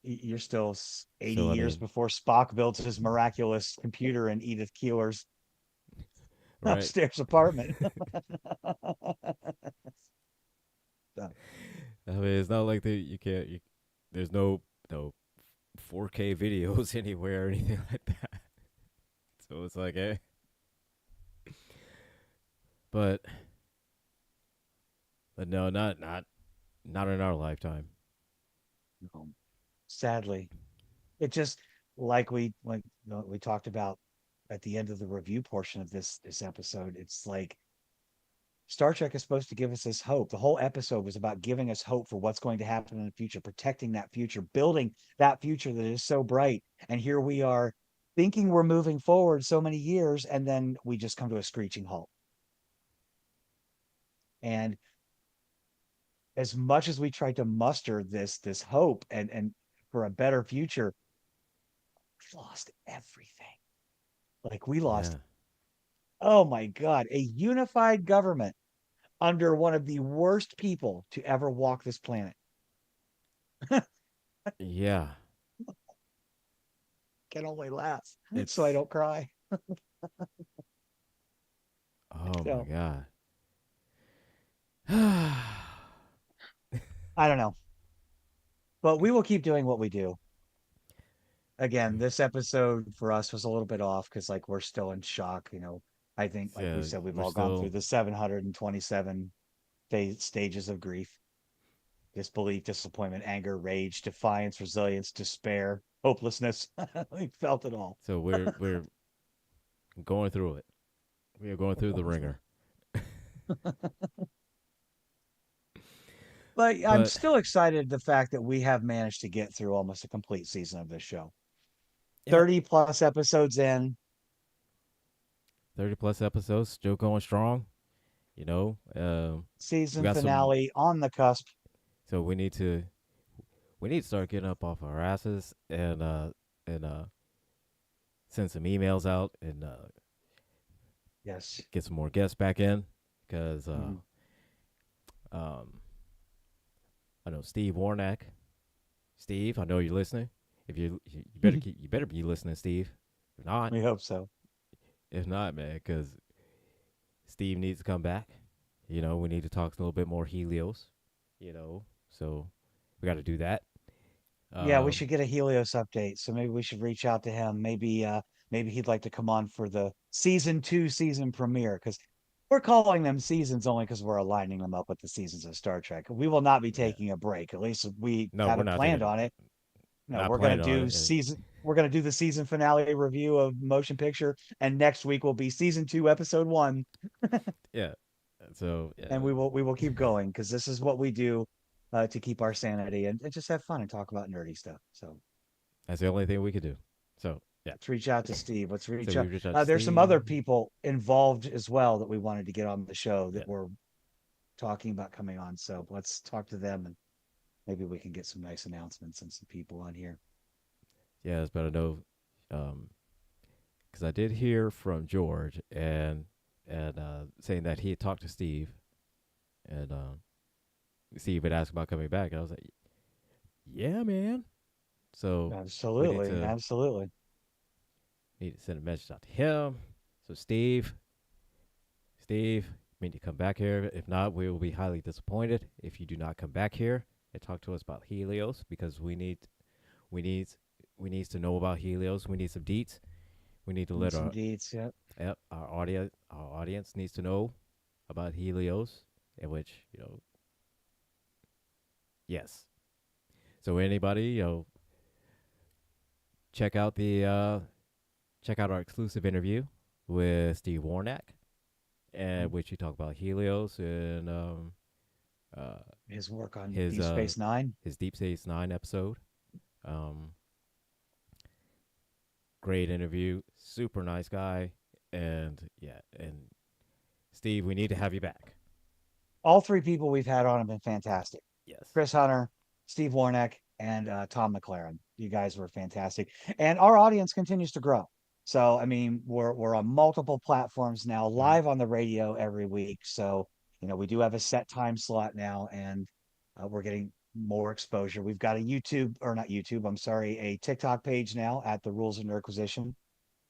you're still 80 So I years mean, before Spock built his miraculous computer in Edith Keeler's right. upstairs apartment. So, I mean, it's not like you can't. There's no 4K videos anywhere or anything like that. So it's like, but but no, not in our lifetime. sadly, it just like we talked about at the end of the review portion of this episode. It's like Star Trek is supposed to give us this hope. The whole episode was about giving us hope for what's going to happen in the future, protecting that future, building that future that is so bright. And here we are thinking we're moving forward so many years, and then we just come to a screeching halt. And as much as we tried to muster this hope and for a better future, we lost everything. Like we lost, Yeah. oh my God, a unified government under one of the worst people to ever walk this planet. Yeah. Can only laugh so I It's don't cry. oh my So god. I don't know, but we will keep doing what we do. Again, this episode for us was a little bit off because like we're still in shock. I think, like we Yeah, said, we've we're all gone through still the 727 stages of grief: disbelief, disappointment, anger, rage, defiance, resilience, despair, hopelessness. We felt it all. so we're going through it. We are going We're through the going through ringer. it. But I'm But still excited the fact that we have managed to get through almost a complete season of this show. yeah, 30 plus episodes in, 30 plus episodes, still going strong. We season got some. finale on the cusp. So we need to start getting up off our asses and send some emails out and Yes. get some more guests back in because Mhm. um I know Steve Warnack. Steve, I know you're listening. If you better be listening, Steve. If not, We hope so. man, because Steve needs to come back. We need to talk a little bit more Helios. So we got to do that. Yeah, we Um, should get a Helios update. So maybe we should reach out to him. Maybe he'd like to come on for the season 2 season premiere because we're calling them seasons only because we're aligning them up with the seasons of Star Trek. We will not be yeah. taking a break. At least we No, we're haven't not planned taking. on it. No, Not we're gonna planning on do it. season. We're gonna do the season finale review of Motion Picture, and next week will be season 2, episode 1, Yeah. So yeah, and we will keep going because this is what we do to keep our sanity and just have fun and talk about nerdy stuff. So that's the only thing we could do. So yeah. let's reach out to Steve. Let's So reach we out. reached out to There's some other Steve. people involved as well that we wanted to get on the show Yeah. that we're talking about coming on. So let's talk to them and maybe we can get some nice announcements and some people on here. Yeah, it's better know. Um, because I did hear from George and saying that he had talked to Steve and Steve had asked about coming back. And I was like, yeah, man. So we Absolutely, absolutely. need to send a message out to him. So Steve, you need to come back here. If not, we will be highly disappointed if you do not come back here and talk to us about Helios because we need we need to know about Helios. We need some deets. We need to And let some deeds, yeah. yep, our audience needs to know about Helios, in which yes. So anybody check out the check out our exclusive interview with Steve Warnack, and Mm. which we talk about Helios and uh, His work on his Deep uh, Space Nine. his Deep Space Nine episode. Um, Great interview, super nice guy, and yeah, and Steve, we need to have you back. All three people we've had on have been fantastic. Yes. Chris Hunter, Steve Warnick, and Tom McLaren. You guys were fantastic, and our audience continues to grow. So I mean, we're on multiple platforms now, Mm-hmm. live on the radio every week. So we do have a set time slot now, and we're getting more exposure. We've got a YouTube or not YouTube, I'm sorry, a TikTok page now at the Rules of Nerdquisition.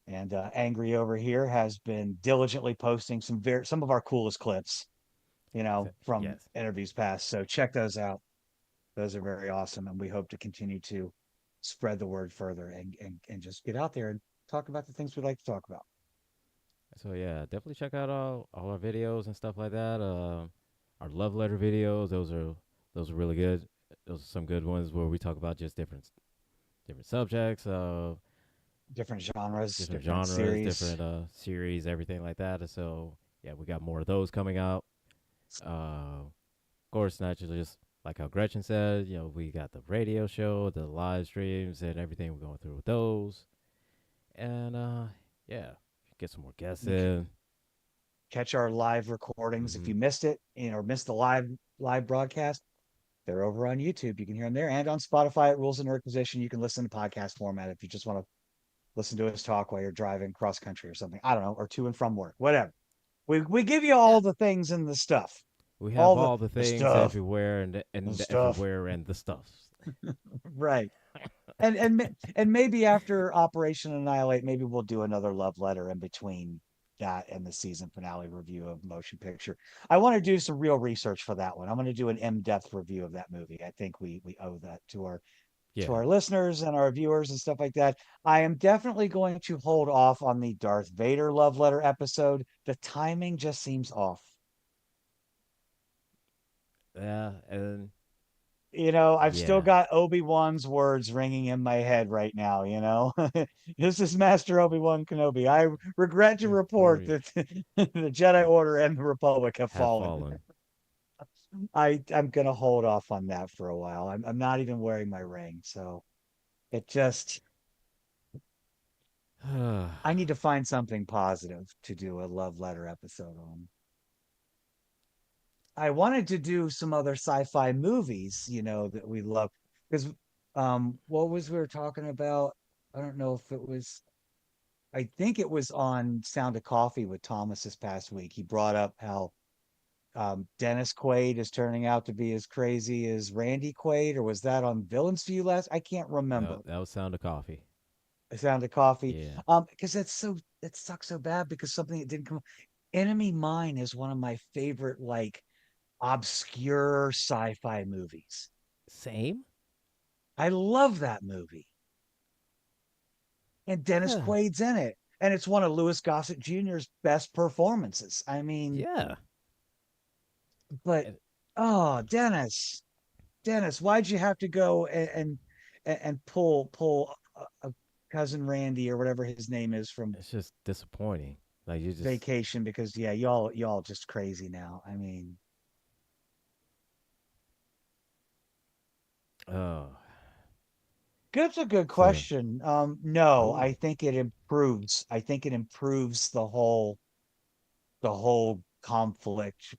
And Angry over here has been diligently posting some of our coolest clips, from Yes. interviews past. So check those out. Those are very awesome, and we hope to continue to spread the word further and just get out there and talk about the things we like to talk about. So yeah, definitely check out all our videos and stuff like that. Our love letter videos, those are really good. Those are some good ones where we talk about just different subjects, Different genres, different different genres, series. different series, everything like that. And so yeah, we got more of those coming out. Of course, not just like how Gretchen said. We got the radio show, the live streams, and everything we're going through with those. And yeah, get some more guests You can in. catch our live recordings if Mm-hmm. you missed it, or missed the live broadcast. They're over on YouTube. You can hear them there and on Spotify at Rules and Nerdquisition. You can listen to podcast format if you just want to listen to us talk while you're driving cross country or something. I don't know, or to and from work, whatever. We give you Yeah, all the things and the stuff, we have all the all the the things stuff, everywhere the and the stuff. everywhere and the stuffs. Right. And maybe after Operation Annihilate, maybe we'll do another love letter in between that and the season finale review of Motion Picture. I want to do some real research for that one. I'm going to do an in-depth review of that movie. I think we owe that to Yeah, our listeners and our viewers and stuff like that. I am definitely going to hold off on the Darth Vader love letter episode. The timing just seems off. yeah, and I've still yeah, got Obi-Wan's words ringing in my head right now. This is Master Obi-Wan Kenobi. I regret to report glory that the Jedi Order and the Republic have have fallen. fallen. I'm gonna hold off on that for a while. I'm not even wearing my ring, so it just I need to find something positive to do a love letter episode on. I wanted to do some other sci-fi movies, that we love. Because what was we were talking about? I don't know if it was I think it was on Sound of Coffee with Thomas this past week. He brought up how Dennis Quaid is turning out to be as crazy as Randy Quaid, or was that on Villains View last? I can't remember. That was Sound of Coffee. Sound of Coffee. Yeah, Because it sucks so bad because something that didn't come. Enemy Mine is one of my favorite, like, obscure sci-fi movies. same. I love that movie. And Dennis Yeah, Quaid's in it. And it's one of Louis Gossett Jr.'s best performances. I mean, yeah. but And oh, Dennis, why'd you have to go and pull cousin Randy or whatever his name is from it's just disappointing. Like you just, Vacation? Because yeah, y'all just crazy now. I mean, oh, that's a good so question. No, who? I think it improves. I think it improves the whole conflict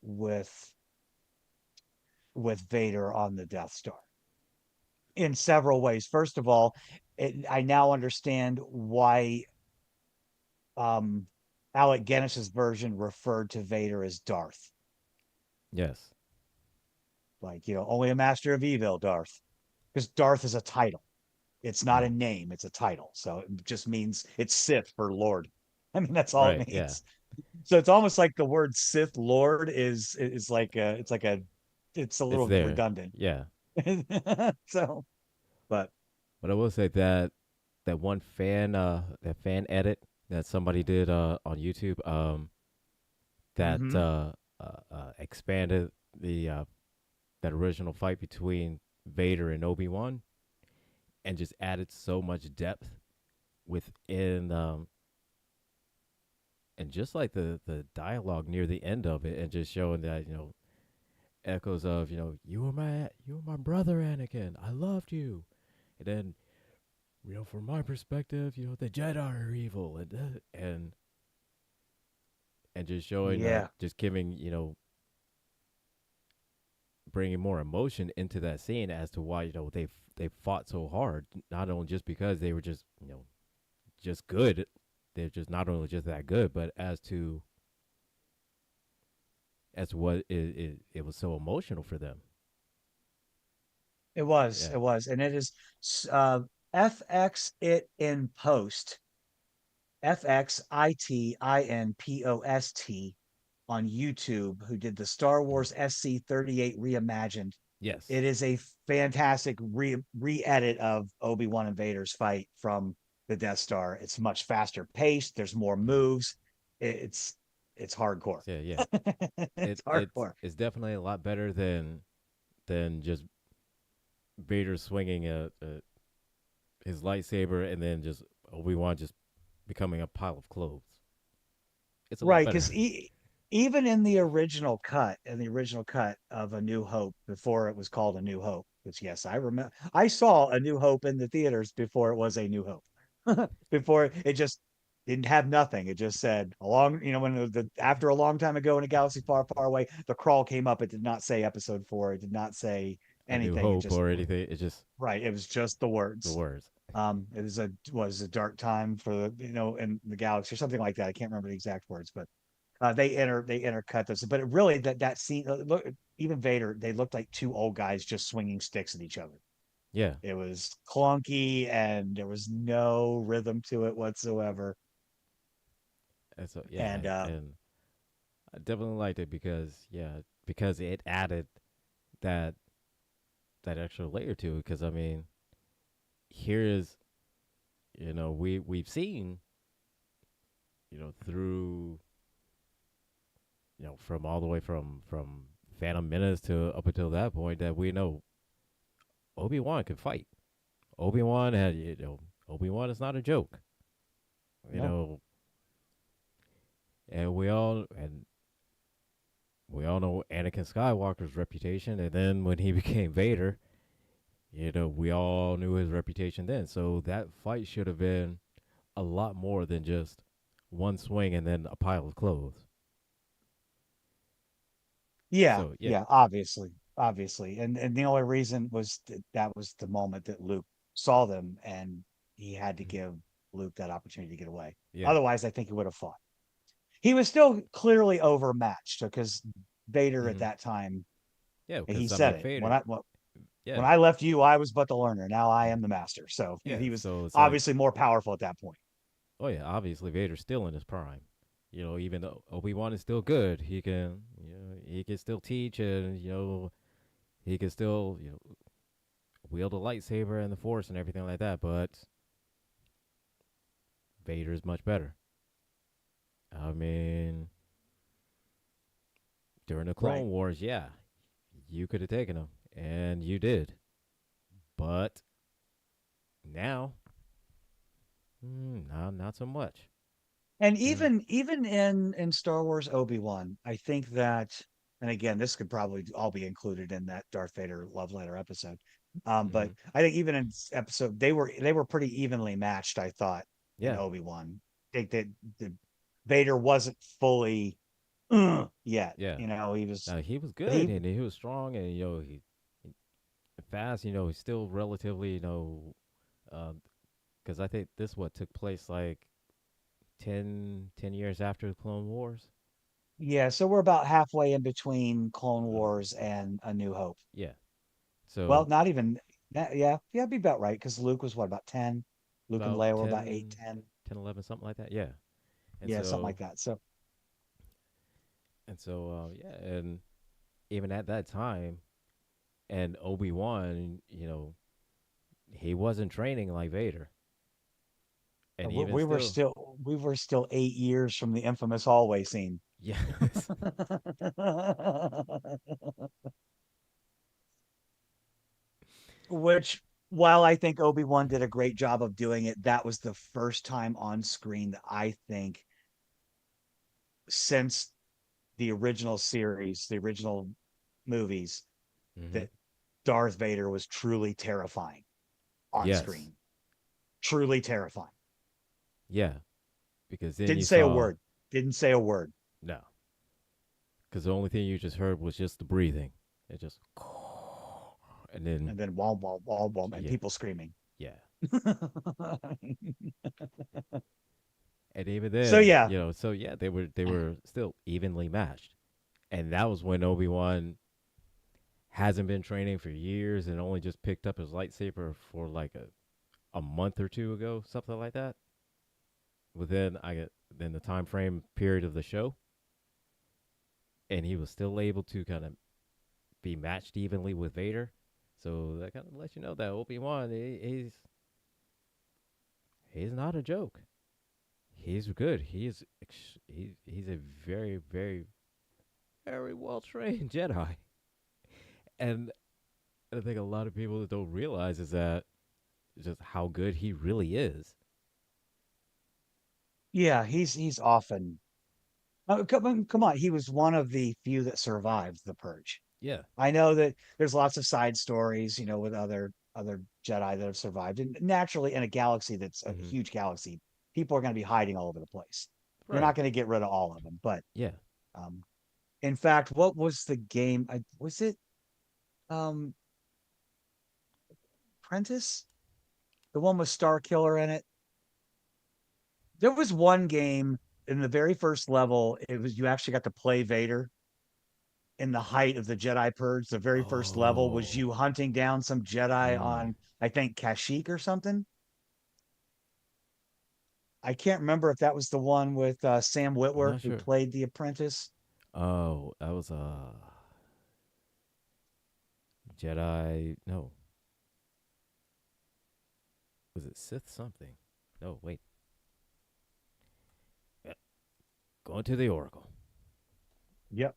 with Vader on the Death Star in several ways. First of all, I now understand why um, Alec Guinness's version referred to Vader as Darth, Yes, like only a master of evil, Darth, because Darth is a title. It's not mm. a name; it's a title. So it just means it's Sith for Lord. I mean, that's all Right. it Yeah, means. So it's almost like the word Sith Lord is like it's a it's little there. redundant. Yeah, So, but but I will say that one that fan edit that somebody did on YouTube that hmm expanded the that original fight between Vader and Obi-Wan and just added so much depth within and just like the dialogue near the end of it and just showing that echoes of you were my brother Anakin, I loved you, and then from my perspective the Jedi are evil, and just showing yeah, just giving bringing more emotion into that scene as to why they fought so hard, not only just because they were just just good, they're just not only just that good, but as what it was so emotional for them. Yeah. it was, and it is uh, FX it in post, FXITINPOST on YouTube, who did the Star Mhm. Wars SC-38 reimagined. Yes. It is a fantastic re-edit of Obi-Wan and Vader's fight from the Death Star. It's much faster paced. There's more Mhm. moves. It's it's hardcore. So yeah, It's hardcore. it's definitely a lot better than just Vader swinging his lightsaber and then just Obi Wan just becoming a pile of clothes. It's a lot Right, better. because even in the original cut of A New Hope, before it was called A New Hope, which yes, I remember, I saw A New Hope in the theaters before it was A New Hope, before it just didn't have nothing. It just said when after a long time ago in a galaxy far, far away, the crawl came up. It did not say Episode 4. It did not say A New anything. It Hope just or anything. It's just right. It was just the the words. words. It was a dark time for in the galaxy or something like that. I can't remember the exact words, but they intercut this, but it really that scene. Look, even Vader, they looked like two old guys just swinging sticks at each other. Yeah. It was clunky and there was no rhythm to it whatsoever. And so yeah, And and I definitely liked it because it added that extra layer to it. Because I mean, here is we've seen through from all the way from Phantom Menace to up until that point that we know Obi Wan can fight. Obi Wan had Obi Wan is not a joke. You no, know, and we all know Anakin Skywalker's reputation, and then when he became Vader, we all knew his reputation then. So that fight should have been a lot more than just one swing and then a pile of clothes. yeah, So yeah, yeah, obviously, and the only reason was that was the moment that Luke saw them, and he had to mhm, give Luke that opportunity to get away. yeah, Otherwise, I think he would have fought. He was still clearly overmatched because Vader at hmm that time, yeah, he because I said mean it Vader, when yeah, I left you, I was but the learner. Now I am the master. So yeah. he was So it's like, obviously more powerful at that point. oh yeah, obviously Vader's still in his prime. Even though Obi Wan is still good, he can still teach, and he can still wield a lightsaber and the Force and everything like that, but Vader's much better. I mean, during the Right. Clone Wars, yeah, you could have taken him, and you did. But now, no, not so much. And And even in Star Wars Obi-Wan, I think that, and again, this could probably all be included in that Darth Vader love letter episode. But hmm I think even in episode they were pretty evenly matched, I thought, in yeah, Obi-Wan. I think that the Vader wasn't fully yet. yeah. He was He was good he and he was strong and he fast. He's still relatively because I think this what took place like 10 years after the Clone Wars. yeah, so we're about halfway in between Clone hmm Wars and A New Hope. Yeah. Well, So not even that, yeah, be about right because Luke was what about 10? Luke and about Leia were about 8, 10. 10, 11, something like that. Yeah. And Yeah, something like so that. So yeah, and even at that time, and Obi-Wan, he wasn't training like Vader, and we, even we were still, still we were still 8 years from the infamous hallway scene. yes, Which, while I think Obi-Wan did a great job of doing it, that was the first time on screen that I think since the original series, the original movies, hmm that Darth Vader was truly terrifying on yes, screen. Truly terrifying. yeah, because then Didn't you say a saw word. Didn't say a word. no, because the only thing you just heard was just the breathing. It just, and then And then wall, wall, wall, wall, and yeah, people screaming. yeah, and even So then, yeah, so yeah, they were still evenly matched, and that was when Obi Wan hasn't been training for years and only just picked up his lightsaber for like a month or two ago, something like that. Within I get then the time frame period of the show, and he was still able to kind of be matched evenly with Vader. So that kind of lets you know that Obi Wan he's not a joke. He's good. He's a very very very well trained Jedi, and I think a lot of people don't realize is that just how good he really is. yeah, he's often. Come on, he was one of the few that survived the purge. Yeah. I know that there's lots of side stories, with other Jedi that have survived, and naturally, in a galaxy that's a hmm huge galaxy, people are going to be hiding all over the place. You're Right. not going to get rid of all of them, but Yeah. um, in fact, what was the game? Was it um, Apprentice? The one with Star Killer in it? There was one game in the very first level. It was you actually got to play Vader in the height of the Jedi Purge. The very first level was you Oh. hunting down some Jedi Mm. on, I think, Kashyyyk or something. I can't remember if that was the one with Sam I'm Witwer not who sure. played the apprentice. Oh, that was Jedi. No, was it Sith something? No, wait. Yeah, going to the Oracle. Yep.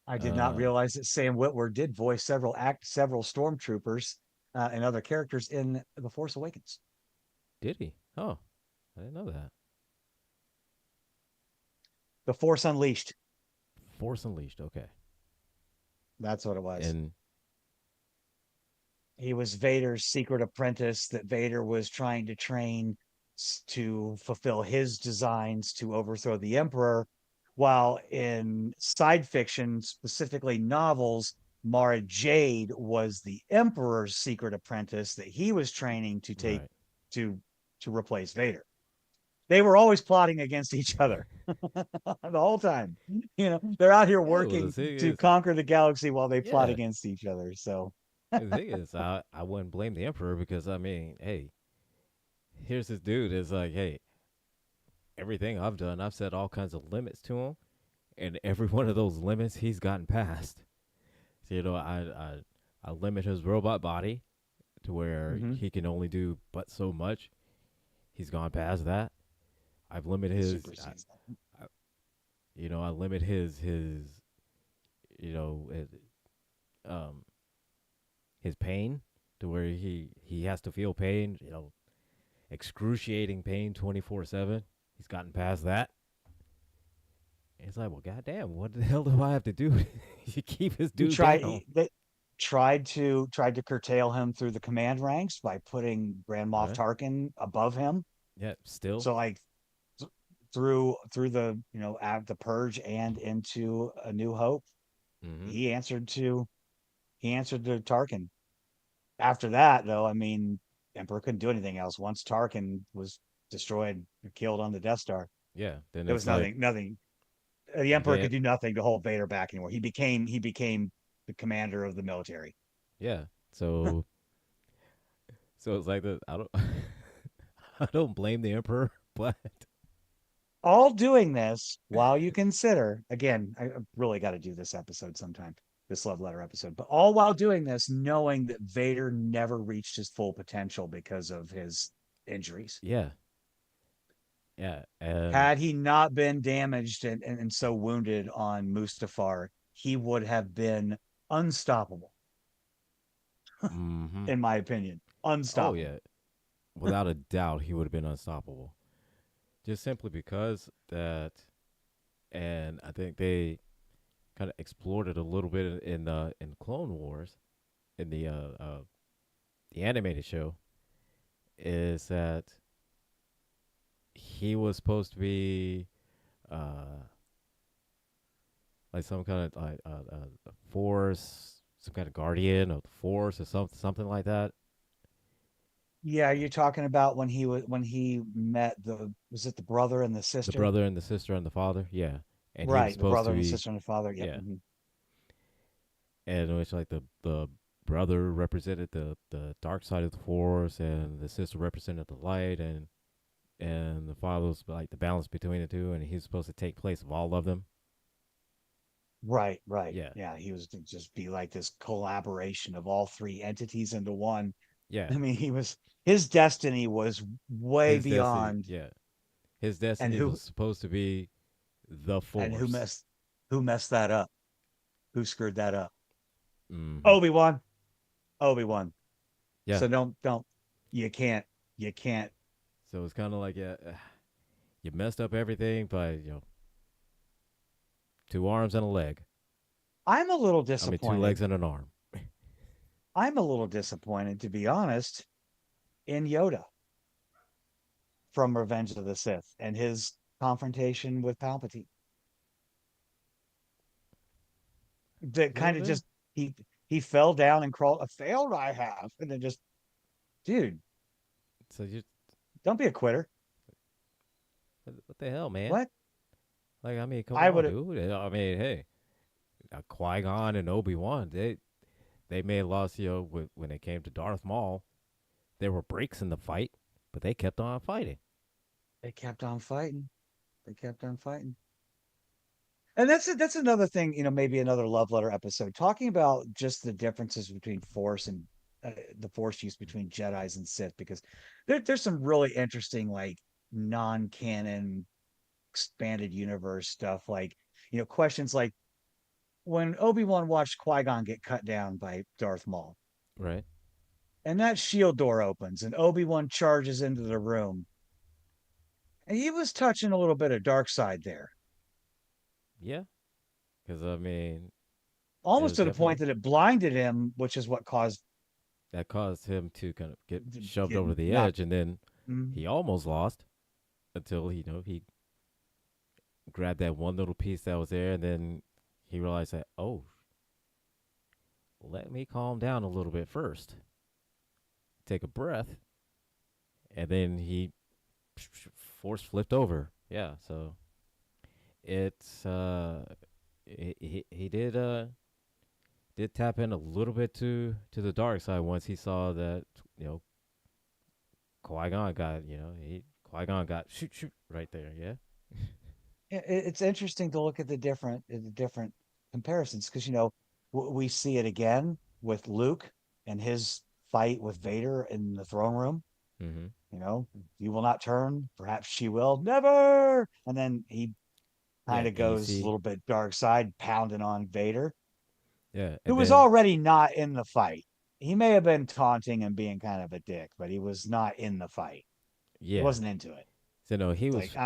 I did not Uh, realize that Sam Witwer did voice several stormtroopers and other characters in The Force Awakens. did he? Oh, I didn't know that. The Force Unleashed. Force Unleashed. Okay, That's what it was. and He was Vader's secret apprentice that Vader was trying to train to fulfill his designs to overthrow the Emperor. While in side fiction, specifically novels, Mara Jade was the Emperor's secret apprentice that he was training to take right. to to replace Vader. They were always plotting against each other the whole time. They're out here Yeah. Well, the working thing to is, conquer the galaxy while they plot yeah, against each other. So The thing is, I wouldn't blame the emperor because I mean, hey, here's this dude is like, hey, everything I've done, I've set all kinds of limits to him, and every one of those limits he's gotten past. So, I limit his robot body to where Hmm. he can only do but so much. He's gone past that. I've limited He his, supersedes that. I, I limit his, you know, um, his pain to where he has to feel pain, excruciating pain 24/7. He's gotten past that. It's like, well, goddamn, what the hell do I have to do to keep his He dude tried down? he, they tried to curtail him through the command ranks by putting Grand Moff Right? Tarkin above him. Yeah, still. So like th- through the at the purge and into A New Hope, Mm-hmm. he answered to Tarkin. After that, though, I mean, Emperor couldn't do anything else. Once Tarkin was destroyed, killed on the Death Star, Yeah, then there it's was like nothing. The you Emperor can't. could do nothing to hold Vader back anymore. He became the commander of the military. Yeah, so it's like the I don't I don't blame the emperor, but All doing this while you consider, again, I really got to do this episode sometime, this love letter episode, but all while doing this, knowing that Vader never reached his full potential because of his injuries. yeah, yeah, and Had he not been damaged and so wounded on Mustafar, he would have been unstoppable, mm-hmm. in my opinion. Oh yeah, Unstoppable. without a doubt, he would have been unstoppable. Just simply because that, and I think they kind of explored it a little bit in Clone Wars, in the animated show, is that he was supposed to be uh like some kind of like force, some kind of guardian of the force or something like that. Yeah, you're talking about when he met the was it the brother and the The sister? brother and the sister and the father, yeah, and he was Right, the supposed brother to and the be, sister and the father. Yep. yeah, Mhm. and which like the brother represented the dark side of the force, and the sister represented the light, and the father was like the balance between the two, and he's supposed to take place of all of them. Right, right. Yeah, Yeah, he was to just be like this collaboration of all three entities into one. yeah, I mean, his destiny was way his destiny, beyond. yeah, his And destiny who was supposed to be the and who force. messed who messed that up? Who screwed that up? Mm-hmm. Obi-Wan. Obi-Wan. Yeah, So don't you can't. so it's kind of like, yeah, you messed up everything by two arms and a leg. I'm a little I mean, two legs disappointed. and an arm. I'm a little disappointed, to be honest, in Yoda from Revenge of the Sith and his confrontation with Palpatine. That A little kind of bit. just he he fell down and crawled. A failed I have, and then just, dude, So you, don't be a quitter. what the hell, man? What? Like, I mean, come I on, would have. dude. I mean, hey, Qui Gon and Obi Wan, they may have lost, when it came to Darth Maul. There were breaks in the fight, but they kept on fighting. They kept on fighting. They kept on fighting. And that's another thing, maybe another love letter episode talking about just the differences between Force and the Force use between Jedi's and Sith, because there's some really interesting like non-canon expanded universe stuff, like questions like when Obi-Wan watched Qui-Gon get cut down by Darth Maul, Right? and that shield door opens and Obi-Wan charges into the room, and he was touching a little bit of dark side there, Yeah. Because I mean, it almost was to the point definitely that it blinded him, which is what caused that caused him to kind of get shoved get over the knocked. edge, and then Mm. he almost lost until he grabbed that one little piece that was there, and then he realized that, oh, let me calm down a little bit first, take a breath, and then he force flipped over. Yeah, so it's he did did tap in a little bit to the dark side once he saw that you know Qui Gon got Qui Gon got shoot right there. Yeah. It's interesting to look at the different comparisons because we see it again with Luke and his fight with Vader in the throne room. Mm-hmm. You will not turn, perhaps she will, never. And then he Yeah, kind of and you goes a see, little bit dark side, pounding on Vader, yeah, who and was then already not in the fight. He may have been taunting and being kind of a dick, but he was not in the fight. He yeah, wasn't into it. so no, he It's was like